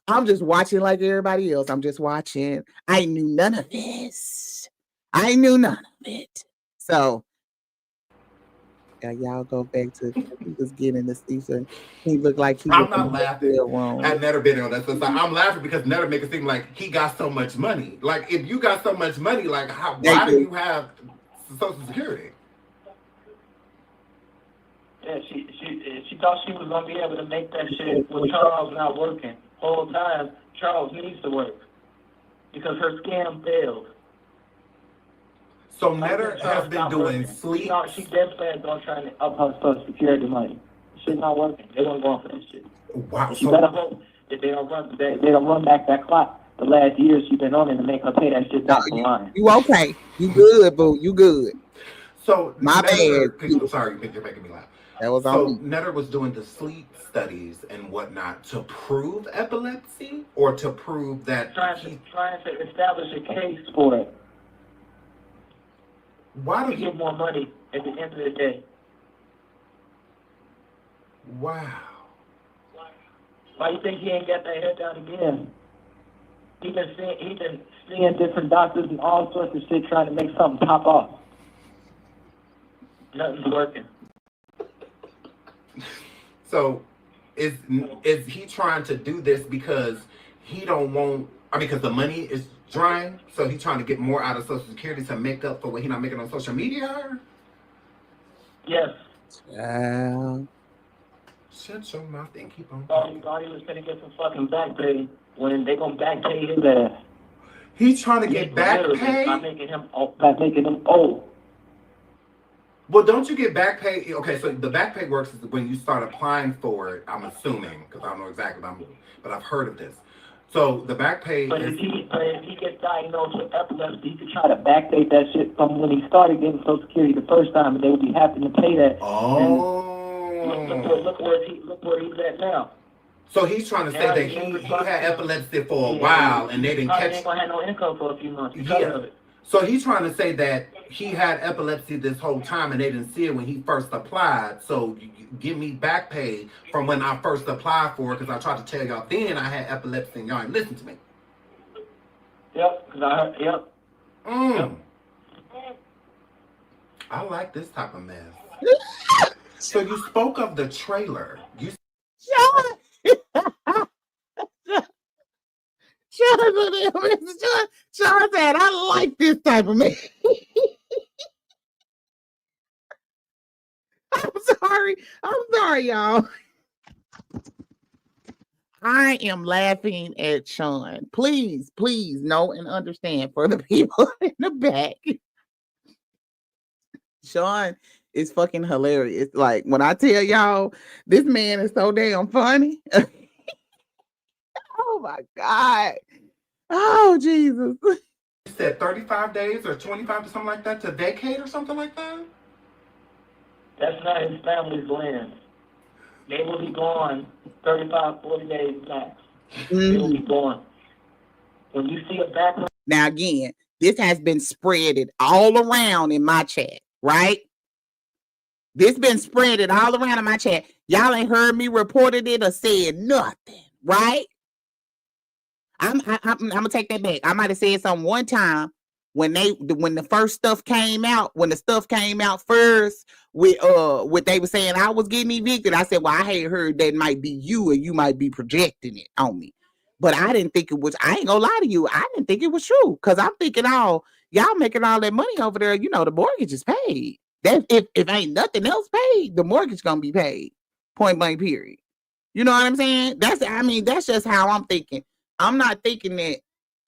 [SPEAKER 1] I'm just watching like everybody else. I'm just watching. I knew none of this. I knew none of it. So, y'all go back to he was getting the season. He looked like he
[SPEAKER 3] I'm not laughing.
[SPEAKER 1] I've
[SPEAKER 3] never been on that. I'm laughing because Netter make it seem like he got so much money. Like, if you got so much money, like, why do you have Social Security?
[SPEAKER 2] Yeah, she thought she was gonna be able to make that shit with Charles not working. Whole time Charles needs to work because her scam failed.
[SPEAKER 3] So Netta has been doing sleep.
[SPEAKER 2] No, she dead plans on trying to up her Social Security money. Shit not working. They don't go for that shit.
[SPEAKER 3] Wow.
[SPEAKER 2] She better hope that they don't run back that clock. The last years she's been on it to make her pay that shit down the line.
[SPEAKER 1] You okay? You good, boo? You good?
[SPEAKER 3] So
[SPEAKER 1] my
[SPEAKER 3] Netta,
[SPEAKER 1] bad.
[SPEAKER 3] I'm sorry, you're making me laugh.
[SPEAKER 1] That was
[SPEAKER 3] so
[SPEAKER 1] on me.
[SPEAKER 3] Netta was doing the sleep studies and whatnot to prove epilepsy, or to prove that
[SPEAKER 2] trying to establish a case for it.
[SPEAKER 3] Why do
[SPEAKER 2] you get more money at the end of the day?
[SPEAKER 3] Wow.
[SPEAKER 2] Why you think he ain't got that head down again? He been seeing different doctors and all sorts of shit trying to make something pop off. Nothing's working.
[SPEAKER 3] So is he trying to do this because he don't want, because the money is drying, so he's trying to get more out of Social Security to make up for what he's not making on social media?
[SPEAKER 2] Yes.
[SPEAKER 3] Shut your mouth and keep on.
[SPEAKER 2] Thought he was gonna get some fucking back pay when they gonna back pay his ass.
[SPEAKER 3] He's trying to get back pay
[SPEAKER 2] by making him old.
[SPEAKER 3] Well, don't you get back pay? Okay, so the back pay works is when you start applying for it. I'm assuming, because I don't know exactly, but I've heard of this. So the back pay.
[SPEAKER 2] But if he gets diagnosed with epilepsy, he could try to backdate that shit from when he started getting Social Security the first time, and they would be happy to pay that.
[SPEAKER 3] Oh.
[SPEAKER 2] Look where he's at now.
[SPEAKER 3] So he's trying to say that he had epilepsy for a while, and they didn't catch.
[SPEAKER 2] He ain't gonna have no income for a few months because of it.
[SPEAKER 3] So he's trying to say that he had epilepsy this whole time and they didn't see it when he first applied. So give me back pay from when I first applied for it, because I tried to tell y'all then I had epilepsy and y'all ain't listen to me.
[SPEAKER 2] Yep, because I heard, yep.
[SPEAKER 3] Yep. I like this type of mess. So you spoke of the trailer.
[SPEAKER 1] Sean said, I like this type of man. I'm sorry, y'all. I am laughing at Sean. Please know and understand for the people in the back. Sean is fucking hilarious. Like, when I tell y'all, this man is so damn funny. Oh my God. Oh, Jesus.
[SPEAKER 3] You said 35 days or 25 or something like that to vacate or something like that?
[SPEAKER 2] That's not his family's land. They will be gone 35, 40 days max. They will be gone. When you see a background.
[SPEAKER 1] Now, again, this has been spreaded all around in my chat, right? This been spreaded all around in my chat. Y'all ain't heard me reported it or said nothing, right? I'm gonna take that back. I might have said something one time when the first stuff came out, when the stuff came out first with what they were saying I was getting evicted. I said, well, I had heard that might be you and you might be projecting it on me. But I didn't think it was, I ain't gonna lie to you, I didn't think it was true. Cause I'm thinking y'all making all that money over there, the mortgage is paid. That if ain't nothing else paid, the mortgage gonna be paid. Point blank period. You know what I'm saying? That's just how I'm thinking. I'm not thinking that,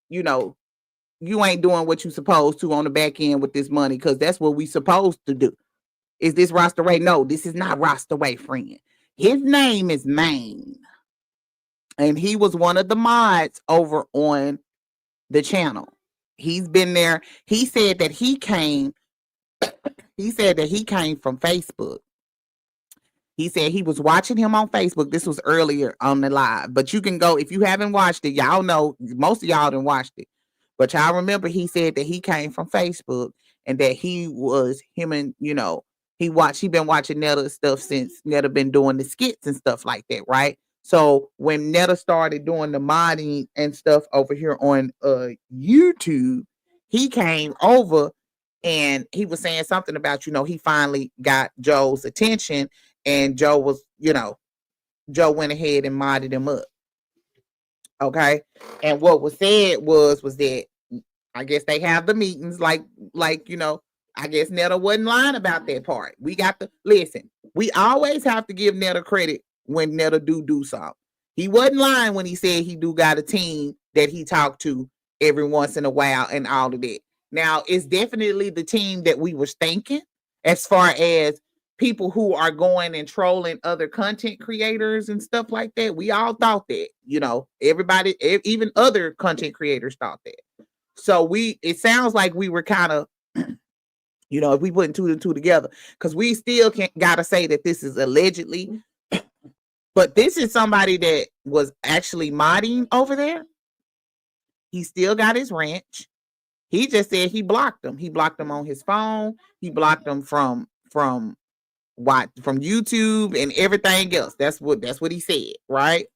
[SPEAKER 1] you ain't doing what you supposed to on the back end with this money, because that's what we supposed to do. Is this Rosta Ray? No, this is not Rosta Ray, friend. His name is Maine. And he was one of the mods over on the channel. He's been there. He said that he came from Facebook. He said he was watching him on Facebook. This was earlier on the live, but you can go, if you haven't watched it, y'all know, most of y'all didn't watch it, but y'all remember he said that he came from Facebook and that he was him and, he been watching Netta stuff since Netta been doing the skits and stuff like that, right? So when Netta started doing the modding and stuff over here on YouTube, he came over and he was saying something about, he finally got Joe's attention. And Joe was, Joe went ahead and modded him up. Okay. And what was said was that I guess they have the meetings like, I guess Netta wasn't lying about that part. We got to listen. We always have to give Netta credit when Netta do something. He wasn't lying when he said he do got a team that he talked to every once in a while and all of that. Now, it's definitely the team that we were thinking as far as people who are going and trolling other content creators and stuff like that. We all thought that, everybody, even other content creators thought that. So it sounds like we were kind of, if we put two and two together, because we still gotta say that this is allegedly, but this is somebody that was actually modding over there. He still got his ranch. He just said he blocked them. He blocked them on his phone. He blocked them from YouTube and everything else. That's what he said, right?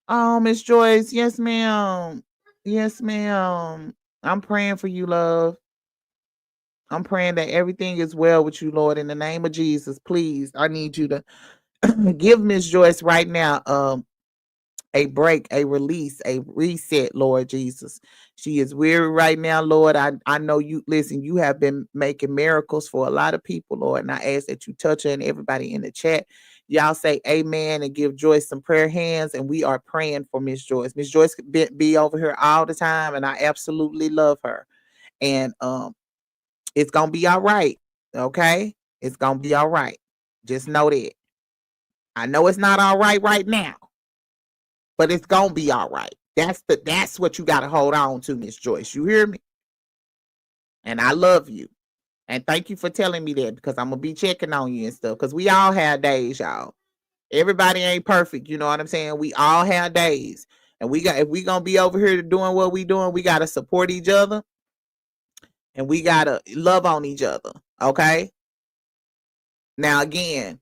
[SPEAKER 1] Oh, Miss Joyce, yes, ma'am. Yes, ma'am. I'm praying for you, love. I'm praying that everything is well with you, Lord, in the name of Jesus. Please, I need you to give Miss Joyce right now a break, a release, a reset, Lord Jesus. She is weary right now, Lord. I know you, listen, you have been making miracles for a lot of people, Lord, and I ask that you touch her and everybody in the chat. Y'all say amen and give Joyce some prayer hands, and we are praying for Miss Joyce. Miss Joyce could be over here all the time, and I absolutely love her. And it's going to be all right, okay? It's going to be all right. Just know that. I know it's not all right now, but it's going to be all right. That's what you got to hold on to, Miss Joyce. You hear me? And I love you. And thank you for telling me that, because I'm going to be checking on you and stuff, because we all have days, y'all. Everybody ain't perfect. You know what I'm saying? We all have days. And if we going to be over here doing what we doing, we got to support each other. And we got to love on each other. Okay? Now, again,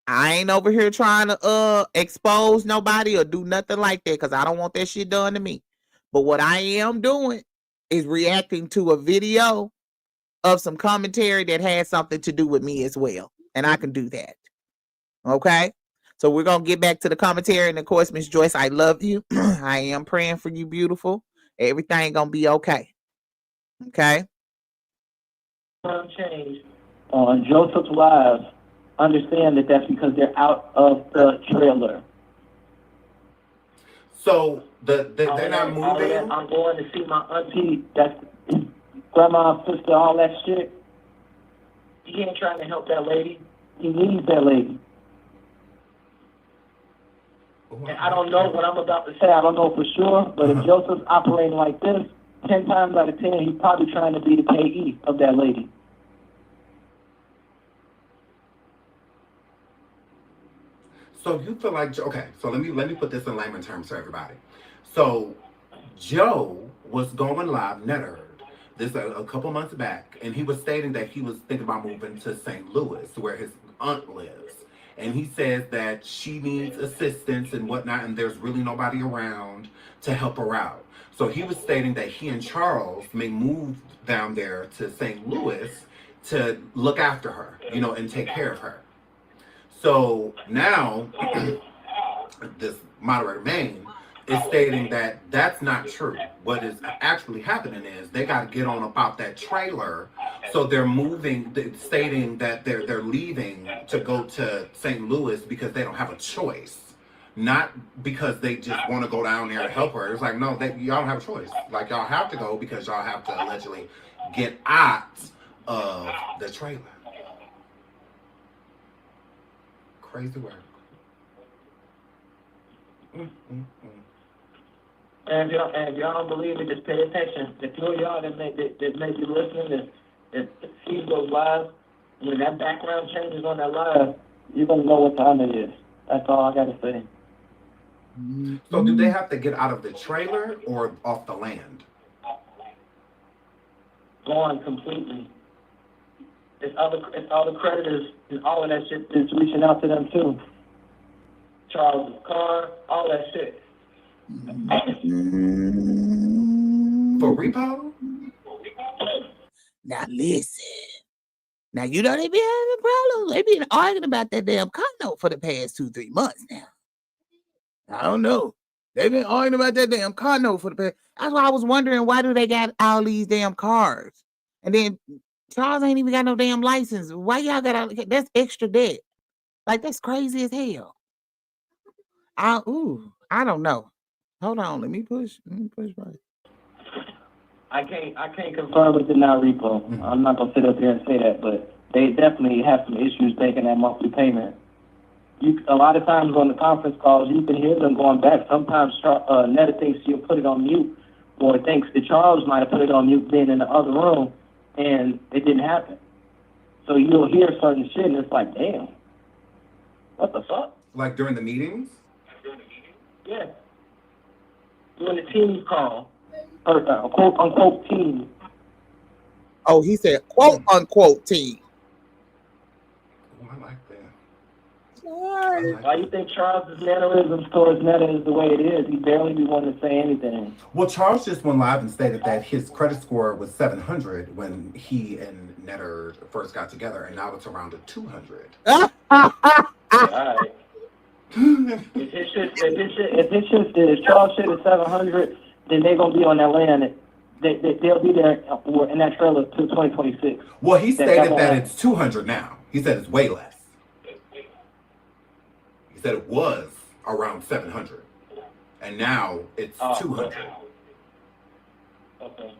[SPEAKER 1] I ain't over here trying to expose nobody or do nothing like that, because I don't want that shit done to me. But what I am doing is reacting to a video of some commentary that has something to do with me as well. And I can do that. Okay? So we're going to get back to the commentary. And of course, Miss Joyce, I love you. I am praying for you, beautiful. Everything going to be okay. Okay?
[SPEAKER 2] Change on Joseph's lives. Understand that that's because they're out of the trailer.
[SPEAKER 3] So they're not moving.
[SPEAKER 2] I'm going to see my auntie. That's grandma, sister, all that shit. He ain't trying to help that lady. He needs that lady. And I don't know what I'm about to say. I don't know for sure. But if Joseph's operating like this, 10 times out of 10, he's probably trying to be the payee of that lady.
[SPEAKER 3] So you feel like, okay, so let me put this in layman terms for everybody. So Joe was going live, Netta this a couple months back, and he was stating that he was thinking about moving to St. Louis, where his aunt lives. And he says that she needs assistance and whatnot, and there's really nobody around to help her out. So he was stating that he and Charles may move down there to St. Louis to look after her, and take care of her. So now, this moderator Maine is stating that that's not true. What is actually happening is they got to get on about that trailer. So they're moving, stating that they're leaving to go to St. Louis because they don't have a choice. Not because they just want to go down there and help her. It's like, no, y'all don't have a choice. Like, y'all have to go because y'all have to allegedly get out of the trailer. Crazy work.
[SPEAKER 2] And if y'all don't believe it, just pay attention. The few of y'all that may be listening, that see those lives, when that background changes on that live, you're going to know what time it is. That's all I got to say.
[SPEAKER 3] So do they have to get out of the trailer or off the land?
[SPEAKER 2] Gone completely. It's all the creditors and all of that shit that's reaching out to them too. Charles' car, all that shit.
[SPEAKER 3] For repo?
[SPEAKER 1] Now listen. Now you know they be having problems. They been arguing about that damn condo for the past 2-3 months now. I don't know. They've been arguing about that damn condo for the past. That's why I was wondering, why do they got all these damn cars? And then Charles ain't even got no damn license. Why y'all got all that's extra debt? Like, that's crazy as hell. I don't know. Hold on, let me push right.
[SPEAKER 2] I can't confirm or deny repo.
[SPEAKER 3] Mm-hmm.
[SPEAKER 2] I'm not gonna sit up here and say that, but they definitely have some issues making that monthly payment. A lot of times on the conference calls, you can hear them going back. Sometimes Netta thinks you'll put it on mute, or thinks that Charles might have put it on mute being in the other room, and it didn't happen. So you'll hear certain shit, and it's like, damn, what the fuck?
[SPEAKER 3] Like during the meetings?
[SPEAKER 2] Yeah. During the team call, or quote unquote team.
[SPEAKER 1] Oh, he said quote unquote team.
[SPEAKER 3] Oh, I like that.
[SPEAKER 2] Why do you think Charles' mannerisms towards Netta is the way it is? He barely be wanting to say anything.
[SPEAKER 3] Well, Charles just went live and stated that his credit score was 700 when he and Netta first got together, and now it's around a 200.
[SPEAKER 2] All right. If Charles shit is 700, then they're gonna be on that land. They'll be there in that trailer till 2026.
[SPEAKER 3] Well, he stated that it's 200 now. He said it's way less. He said it was around 700, and now it's 200.
[SPEAKER 2] Okay.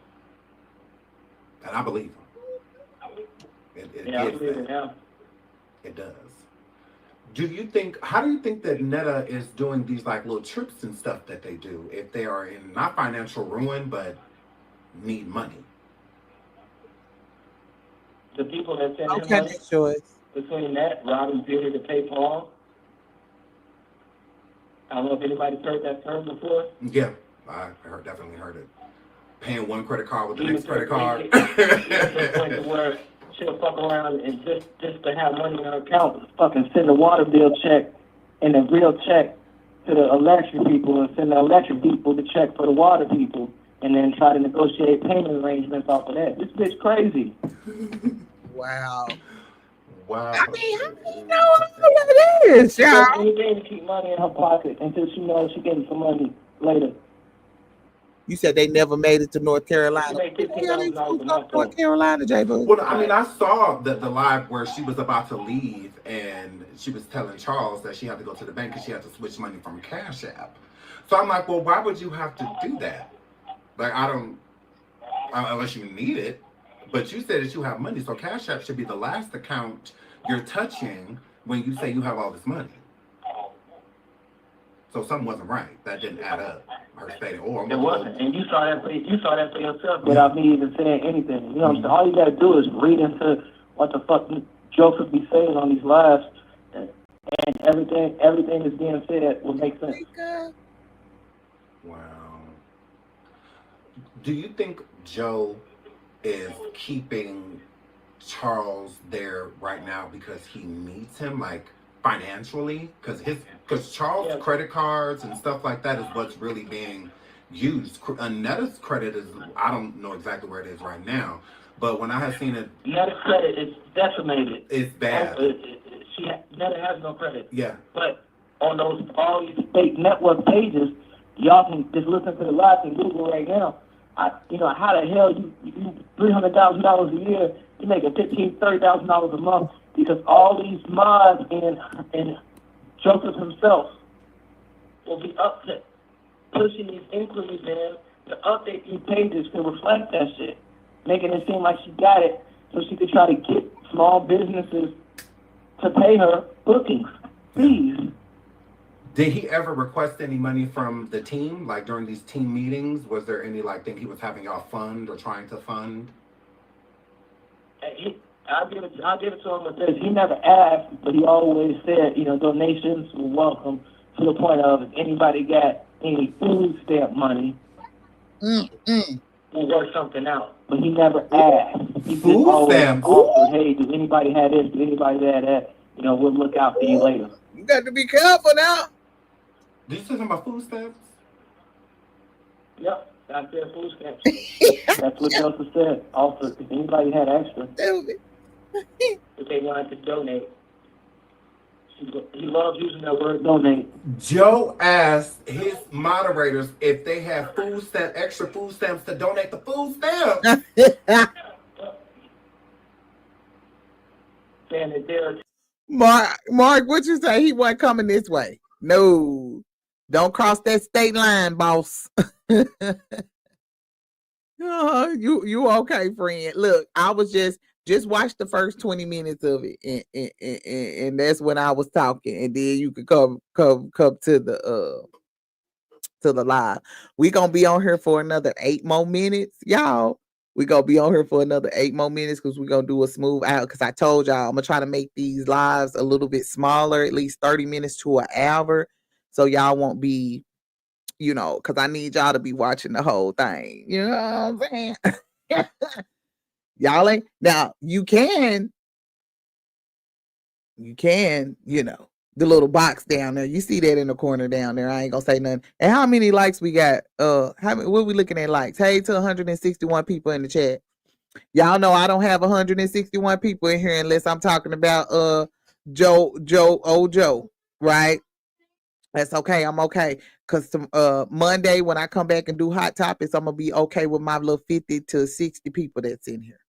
[SPEAKER 3] And I believe him.
[SPEAKER 2] I believe it now.
[SPEAKER 3] It does. How do you think that Netta is doing these like little trips and stuff that they do if they are in not financial ruin but need money?
[SPEAKER 2] The people that send him
[SPEAKER 1] Okay,
[SPEAKER 2] money,
[SPEAKER 1] choice.
[SPEAKER 2] between that, Robin Peter to pay Paul. I don't know if anybody's heard that term before.
[SPEAKER 3] Yeah, I definitely heard it. Paying one credit card with the next credit card.
[SPEAKER 2] To the point to where she'll fuck around and just to have money in her account, fucking send a water bill check and a real check to the electric people, and send the electric people the check for the water people, and then try to negotiate payment arrangements off of that. This bitch crazy.
[SPEAKER 1] Wow.
[SPEAKER 3] Wow.
[SPEAKER 1] I mean, how do you know all of this, y'all?
[SPEAKER 2] Anything to keep money in her pocket until she knows she getting some money later.
[SPEAKER 1] You said they never made it to North Carolina.
[SPEAKER 2] She made $15,000 a month.
[SPEAKER 1] North Carolina, J-Boo.
[SPEAKER 3] Well, I mean, I saw the live where she was about to leave, and she was telling Charles that she had to go to the bank because she had to switch money from Cash App. So I'm like, well, why would you have to do that? Like, unless you need it. But you said that you have money, so Cash App should be the last account you're touching when you say you have all this money. So something wasn't right. That didn't add up. Her stating,
[SPEAKER 2] it wasn't, and you saw that for yourself without me even saying anything. You know what I'm saying? All you gotta do is read into what the fuck Joseph be saying on these lives, and everything is being said will make sense.
[SPEAKER 3] Wow. Do you think Joe is keeping Charles there right now because he needs him, like financially? Because Charles' credit cards and stuff like that is what's really being used. Netta's credit is, I don't know exactly where it is right now, but when I have seen it,
[SPEAKER 2] Netta's credit is decimated.
[SPEAKER 3] It's bad.
[SPEAKER 2] Netta has no credit.
[SPEAKER 3] Yeah.
[SPEAKER 2] But on all these fake network pages, y'all can just listen to the live and Google right now. How the hell you $300,000 a year, you make $30,000 a month, because all these mods and Joseph himself will be pushing these inquiries in to update these pages to reflect that shit, making it seem like she got it so she could try to get small businesses to pay her bookings. Please.
[SPEAKER 3] Did he ever request any money from the team? Like during these team meetings, was there any thing he was having y'all fund or trying to fund?
[SPEAKER 2] I'll give it to him with this. He never asked, but he always said, donations were welcome, to the point of if anybody got any food stamp money, we'll work something out. But he never asked. He just always offered, hey, does anybody have this? Does anybody have that? We'll look out for you later.
[SPEAKER 1] You got to be careful now.
[SPEAKER 3] Did you say something about food stamps?
[SPEAKER 2] Yep, I said food stamps. That's what Joseph said. Also, if anybody had extra, if they wanted to donate. He loves using that word, donate.
[SPEAKER 3] Joe asked his moderators if they have extra food stamps to donate the food stamps.
[SPEAKER 2] Saying that they're
[SPEAKER 1] Mark, what you say? He wasn't coming this way. No. Don't cross that state line, boss. You okay, friend? Look, I was just watch the first 20 minutes of it, and that's when I was talking, and then you could come to the live. We gonna be on here for another 8 more minutes, y'all. We gonna be on here for another 8 more minutes because we're gonna do a smooth out. Because I told y'all I'm gonna try to make these lives a little bit smaller, at least 30 minutes to an hour, so y'all won't be, because I need y'all to be watching the whole thing. You know what I'm saying? Y'all ain't now. You can, the little box down there. You see that in the corner down there. I ain't gonna say nothing. And how many likes we got? What we looking at likes? Hey, to 161 people in the chat. Y'all know I don't have 161 people in here unless I'm talking about Joe, right? That's okay. I'm okay. Cause Monday when I come back and do hot topics, I'm gonna be okay with my little 50 to 60 people that's in here.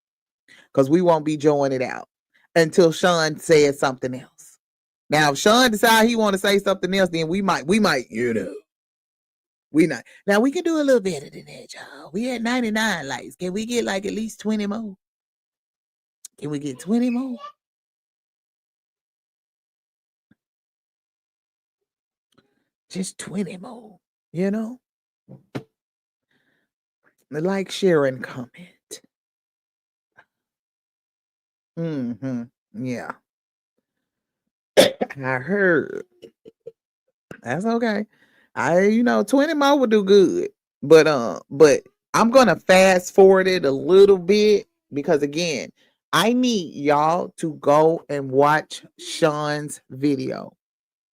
[SPEAKER 1] Cause we won't be joining it out until Sean says something else. Now, if Sean decides he want to say something else, then we might, we not. Now we can do a little better than that, y'all. We had 99 likes. Can we get like at least 20 more? Can we get 20 more? Just 20 more, Like, share, and comment. Yeah. I heard. That's okay. 20 more would do good. But I'm gonna fast forward it a little bit because again, I need y'all to go and watch Sean's video.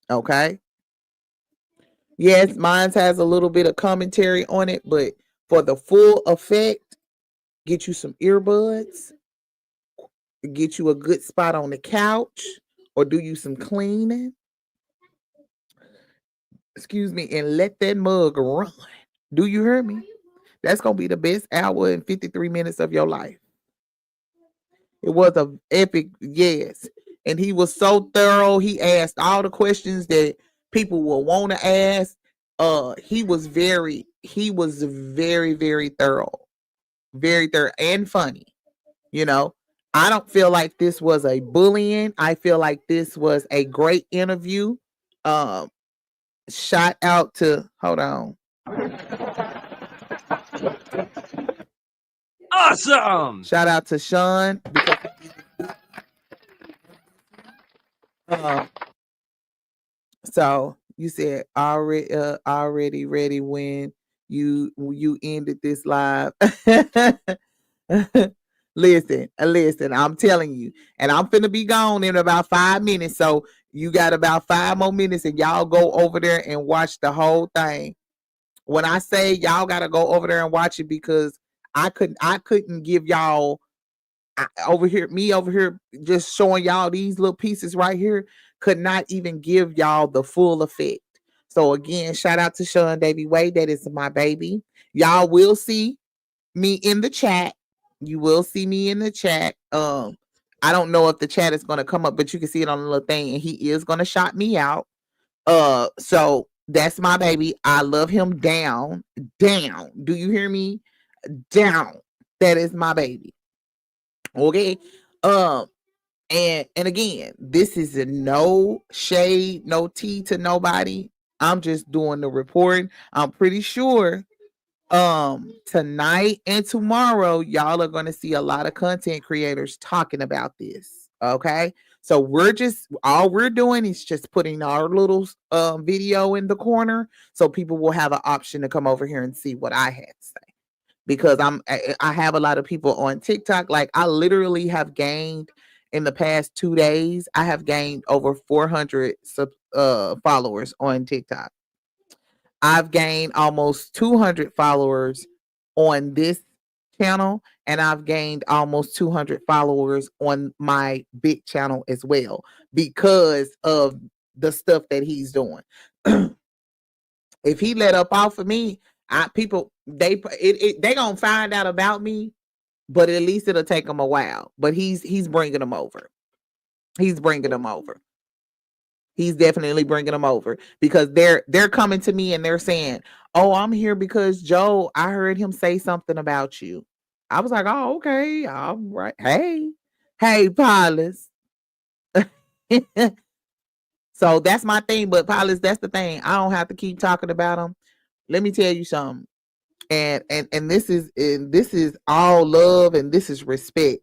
[SPEAKER 1] Okay. Yes, mine has a little bit of commentary on it, but for the full effect, get you some earbuds, get you a good spot on the couch, or do you some cleaning. Excuse me, and let that mug run. Do you hear me? That's gonna be the best hour and 53 minutes of your life. It was a epic, yes. And he was so thorough. He asked all the questions that people will want to ask. He was very, very thorough. Very thorough and funny. I don't feel like this was a bullying. I feel like this was a great interview. Shout out to, hold on.
[SPEAKER 4] Awesome.
[SPEAKER 1] Shout out to Sean. So you said already ready when you ended this live. Listen, I'm telling you, and I'm finna be gone in about 5 minutes. So you got about 5 more minutes, and y'all go over there and watch the whole thing. When I say y'all gotta go over there and watch it, because I couldn't give y'all over here just showing y'all these little pieces right here, could not even give y'all the full effect. So again, shout out to Sean DAVIEY. That is my baby. Y'all will see me in the chat. You will see me in the chat. I don't know if the chat is going to come up, but you can see it on the little thing, and he is going to shout me out. So that's my baby. I love him down. Do you hear me? Down. That is my baby. Okay. And again, this is a no shade, no tea to nobody. I'm just doing the reporting. I'm pretty sure tonight and tomorrow y'all are going to see a lot of content creators talking about this. Okay. So all we're doing is just putting our little video in the corner so people will have an option to come over here and see what I had to say. Because I have a lot of people on TikTok. Like, I literally have gained in the past 2 days, I have gained over 400 followers on TikTok. I've gained almost 200 followers on this channel, and I've gained almost 200 followers on my big channel as well because of the stuff that he's doing. If he let up off of me, they gonna find out about me, but at least it'll take him a while. But he's bringing them over. He's bringing them over. He's definitely bringing them over because they're coming to me and they're saying, "Oh, I'm here because Joe, I heard him say something about you." I was like, "Oh, okay, all right. Hey, Paulus." So that's my thing. But Paulus, that's the thing. I don't have to keep talking about him. Let me tell you something. And this is all love and this is respect.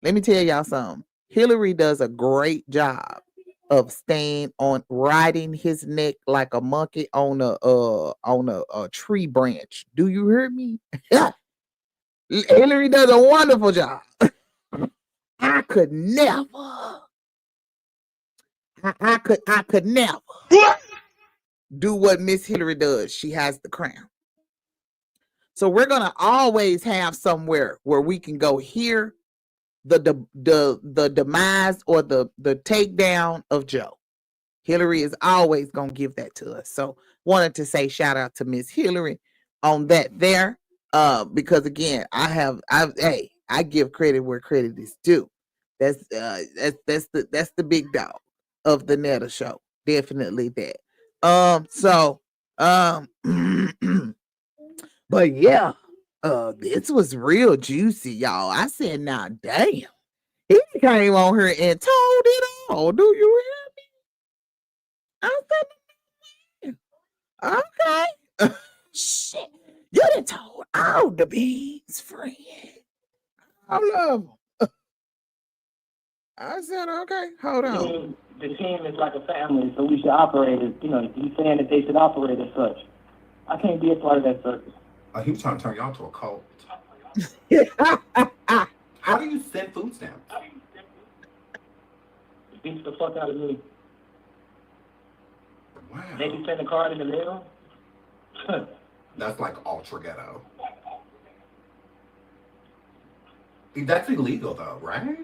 [SPEAKER 1] Let me tell y'all something. Hillary does a great job of staying on riding his neck like a monkey on a tree branch. Do you hear me? Hillary does a wonderful job. I could never. I could never do what Miss Hillary does. She has the crown. So we're gonna always have somewhere where we can go hear the demise or the takedown of Joe. Hillary is always gonna give that to us. So wanted to say shout out to Miss Hillary on that there. Because again, I give credit where credit is due. That's the big dog of the Netta show. Definitely that. But yeah, this was real juicy, y'all. I said, now, damn, he came on here and told it all. Do you hear me? I said, okay. Shit, you done told all the beans, friend. I love them. I said, okay, hold on.
[SPEAKER 2] The team is like a family, so we should operate as, he's saying that they should operate as such. I can't be a part of that circus.
[SPEAKER 3] He was trying to turn y'all to a cult. How do you send food stamps?
[SPEAKER 2] Beats the fuck out of me.
[SPEAKER 3] Wow.
[SPEAKER 2] They can send a card in the mail?
[SPEAKER 3] That's like ultra ghetto. That's illegal though, right?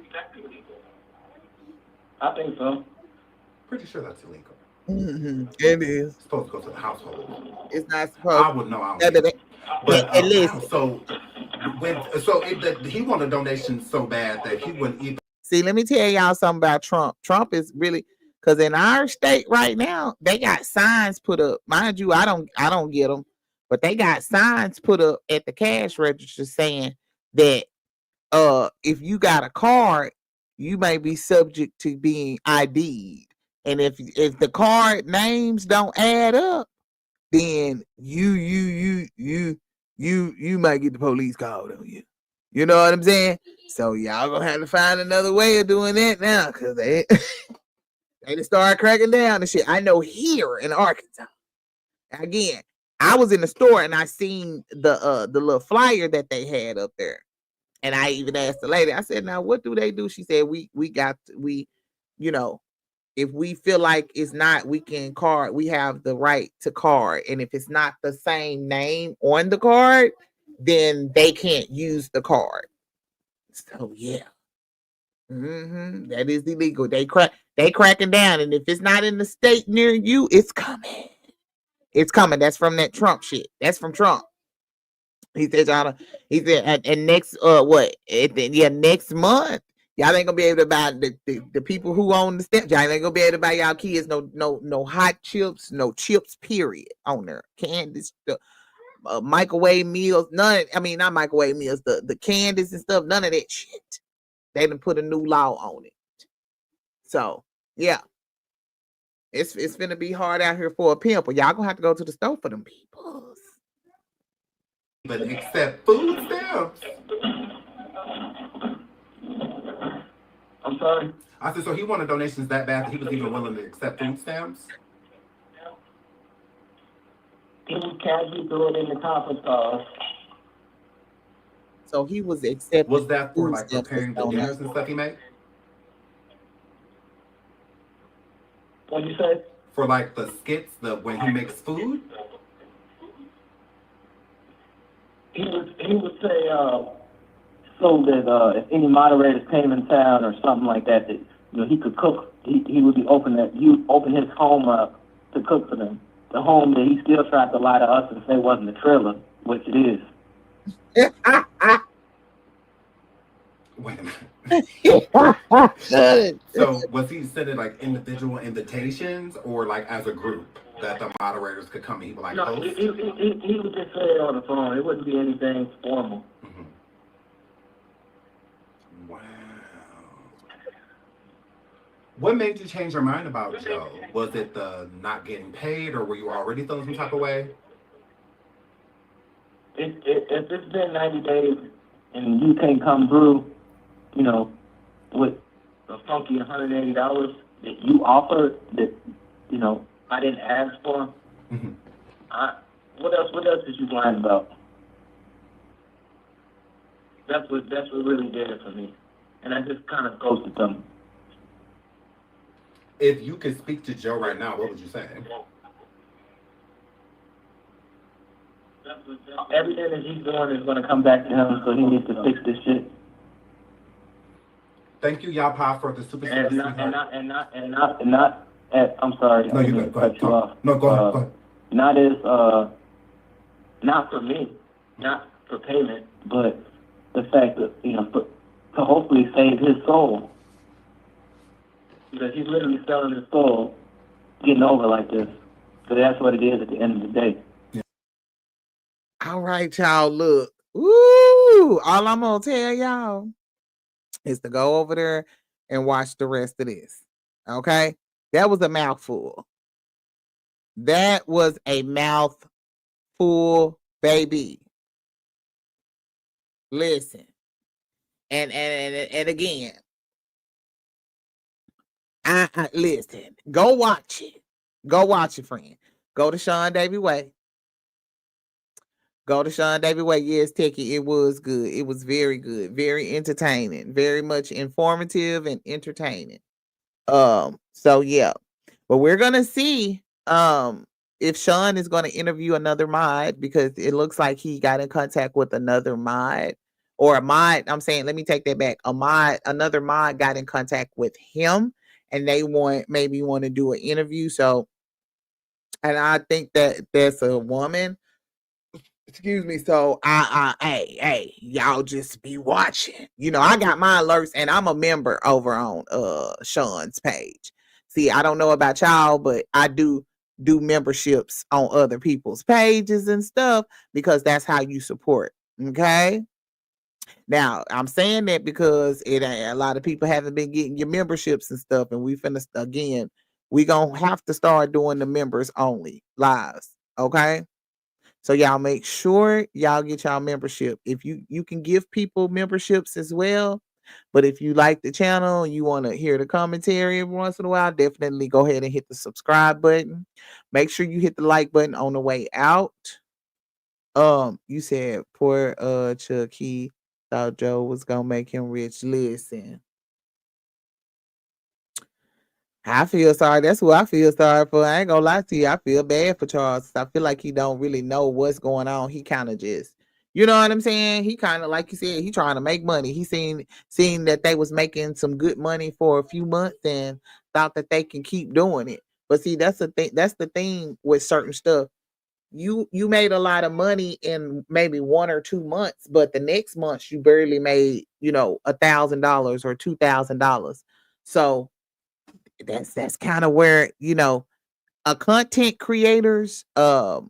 [SPEAKER 2] I think so.
[SPEAKER 3] Pretty sure that's illegal.
[SPEAKER 1] Mm-hmm. It is.
[SPEAKER 3] It's supposed to go to the household.
[SPEAKER 1] It's not supposed.
[SPEAKER 3] I would know. I don't know. But wow, he wanted donations so bad that he wouldn't even.
[SPEAKER 1] See, let me tell y'all something about Trump. Trump is really, because in our state right now, they got signs put up. Mind you, I don't get them, but they got signs put up at the cash register saying that if you got a card, you may be subject to being ID'd. And if the card names don't add up, then you might get the police called on you. You know what I'm saying? So y'all gonna have to find another way of doing that now, because they just start cracking down and shit. I know here in Arkansas. Again, I was in the store and I seen the little flyer that they had up there. And I even asked the lady, I said, now what do they do? She said, if we feel like it's not, we can card, we have the right to card. And if it's not the same name on the card, then they can't use the card. So yeah. That is illegal. They cracking down. And if it's not in the state near you, it's coming. It's coming. That's from that Trump shit. That's from Trump. He said, and next next month, y'all ain't gonna be able to buy the people who own the stamp. Y'all ain't gonna be able to buy y'all kids no hot chips, no chips, period, on there. Candies, microwave meals, not microwave meals, the candies and stuff, none of that shit. They done put a new law on it. So yeah. It's gonna be hard out here for a pimp, but y'all gonna have to go to the store for them people.
[SPEAKER 3] But accept food stamps.
[SPEAKER 2] I'm sorry?
[SPEAKER 3] I said, so he wanted donations that bad that he was even willing to accept food stamps?
[SPEAKER 2] He was casually doing it in the conference call.
[SPEAKER 1] So he was accepting.
[SPEAKER 3] Was that for like preparing the dinners and stuff he made?
[SPEAKER 2] What'd you say?
[SPEAKER 3] For like the skits, when he makes food?
[SPEAKER 2] He would say so that if any moderators came in town or something like that, he could cook. He would be open his home up to cook for them. The home that he still tried to lie to us and say wasn't a trailer, which it is.
[SPEAKER 3] Wait a minute. So
[SPEAKER 1] So
[SPEAKER 3] was he sending like individual invitations or like as a group that the moderators could come and he would like
[SPEAKER 2] No,
[SPEAKER 3] host?
[SPEAKER 2] he would just say it on the phone. It wouldn't be anything formal.
[SPEAKER 3] Mhm. Wow. What made you change your mind about Joe? Was it the not getting paid, or were you already feeling some type of way?
[SPEAKER 2] If it's been 90 days and you can't come through, you know, with a funky $180 that you offered that, you know, I didn't ask for,
[SPEAKER 3] Mm-hmm.
[SPEAKER 2] what else is you lying about? That's what really did it for me. And I just kind of ghosted them.
[SPEAKER 3] If you could speak to Joe right now, what would you say?
[SPEAKER 2] Everything that he's doing is going to come back to him, so he needs to fix this shit.
[SPEAKER 3] Thank you, Yapa, for the super
[SPEAKER 2] And
[SPEAKER 3] sweetheart.
[SPEAKER 2] not I'm sorry.
[SPEAKER 3] No,
[SPEAKER 2] I
[SPEAKER 3] you're
[SPEAKER 2] didn't
[SPEAKER 3] good. Go
[SPEAKER 2] cut
[SPEAKER 3] ahead.
[SPEAKER 2] you off.
[SPEAKER 3] No, go ahead. Go ahead.
[SPEAKER 2] Not as not for me, not for payment, but the fact that, you know, to hopefully save his soul, because he's literally selling his soul, getting over like this. So that's what it is at the end of the day.
[SPEAKER 1] all right, y'all. Look, ooh, all I'm gonna tell y'all is to go over there and watch the rest of this. Okay, that was a mouthful. That was a mouthful, baby. Listen, and again, I listen. Go watch it. Go watch it, friend. Go to Sean Davy Way. Go to Sean Davy Way. Yes, Techie, it was good. It was very good, very entertaining, very much informative and entertaining. So yeah. But we're gonna see if Sean is gonna interview another mod, because it looks like he got in contact with another mod. Or a mod, I'm saying, let me take that back. Another mod got in contact with him, and they maybe want to do an interview. So, and I think that there's a woman. Excuse me. So hey, y'all just be watching. You know, I got my alerts and I'm a member over on Sean's page. See, I don't know about y'all, but I do memberships on other people's pages and stuff, because that's how you support. Okay. Now, I'm saying that because a lot of people haven't been getting your memberships and stuff, and we finna again, we gonna have to start doing the members only lives. Okay. So y'all make sure y'all get y'all membership. If you can give people memberships as well, but if you like the channel and you want to hear the commentary every once in a while, definitely go ahead and hit the subscribe button. Make sure you hit the like button on the way out. You said poor Chucky thought Joe was gonna make him rich. Listen, I feel sorry. That's who I feel sorry for. I ain't gonna lie to you. I feel bad for Charles. I feel like he don't really know what's going on. He kind of just, you know what I'm saying? He kind of, like you said, he trying to make money. He seen that they was making some good money for a few months and thought that they can keep doing it. But see, that's the thing. That's the thing with certain stuff. You made a lot of money in maybe 1 or 2 months, but the next month you barely made, $1,000 or $2,000. So that's kind of where, a content creator's work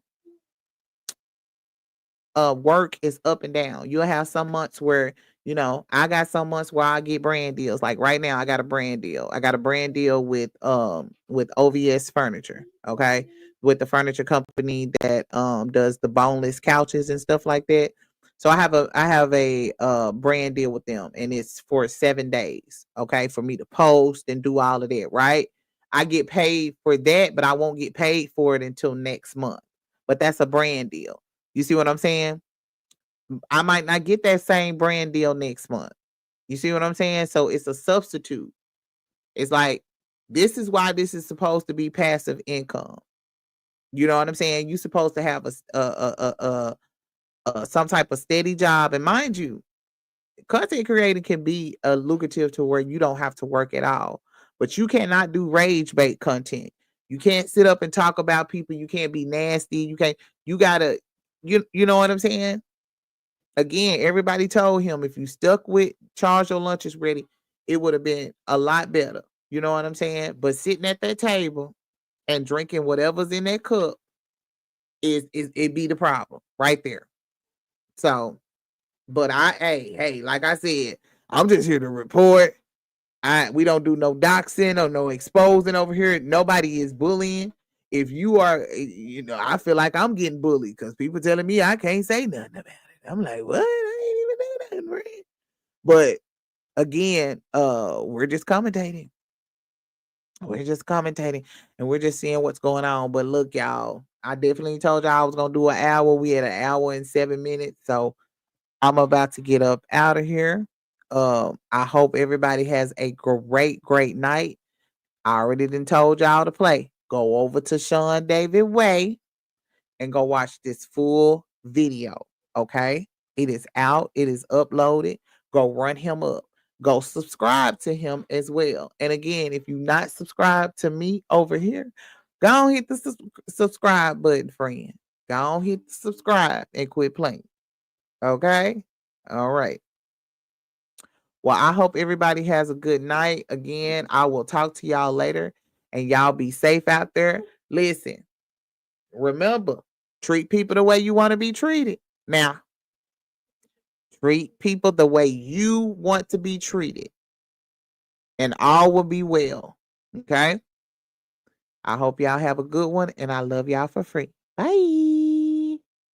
[SPEAKER 1] is up and down. You'll have some months where, I got some months where I get brand deals. Like right now, I got a brand deal. I got a brand deal with OVS Furniture, okay? With the furniture company that does the boneless couches and stuff like that. So I have a brand deal with them, and it's for 7 days, okay, for me to post and do all of that, right? I get paid for that, but I won't get paid for it until next month. But that's a brand deal. You see what I'm saying? I might not get that same brand deal next month. You see what I'm saying? So it's a substitute. It's like, this is why this is supposed to be passive income. You know what I'm saying? You're supposed to have some type of steady job. And mind you, content creating can be lucrative to where you don't have to work at all. But you cannot do rage bait content. You can't sit up and talk about people. You can't be nasty. You gotta, you know what I'm saying? Again, everybody told him if you stuck with Charles, your lunch is ready, it would have been a lot better. You know what I'm saying? But sitting at that table and drinking whatever's in that cup is it be the problem right there. So, but hey, like I said, I'm just here to report. We don't do no doxing or no exposing over here. Nobody is bullying. If you are, I feel like I'm getting bullied because people telling me I can't say nothing about it. I'm like, what? I ain't even do nothing, right? But again, we're just commentating. We're just commentating and we're just seeing what's going on. But look, y'all, I definitely told y'all I was gonna do an hour. We had an hour and 7 minutes, so I'm about to get up out of here. I hope everybody has a great night. I already done told y'all to play. Go over to Sean David Way and go watch this full video. Okay, it is out. It is uploaded. Go run him up. Go subscribe to him as well. And again, if you're not subscribed to me over here, go on hit the subscribe button, friend. Go on hit the subscribe and quit playing. Okay? All right. Well, I hope everybody has a good night. Again, I will talk to y'all later and y'all be safe out there. Listen, remember, treat people the way you want to be treated. Now, treat people the way you want to be treated, and all will be well. Okay? I hope y'all have a good one, and I love y'all for free. Bye.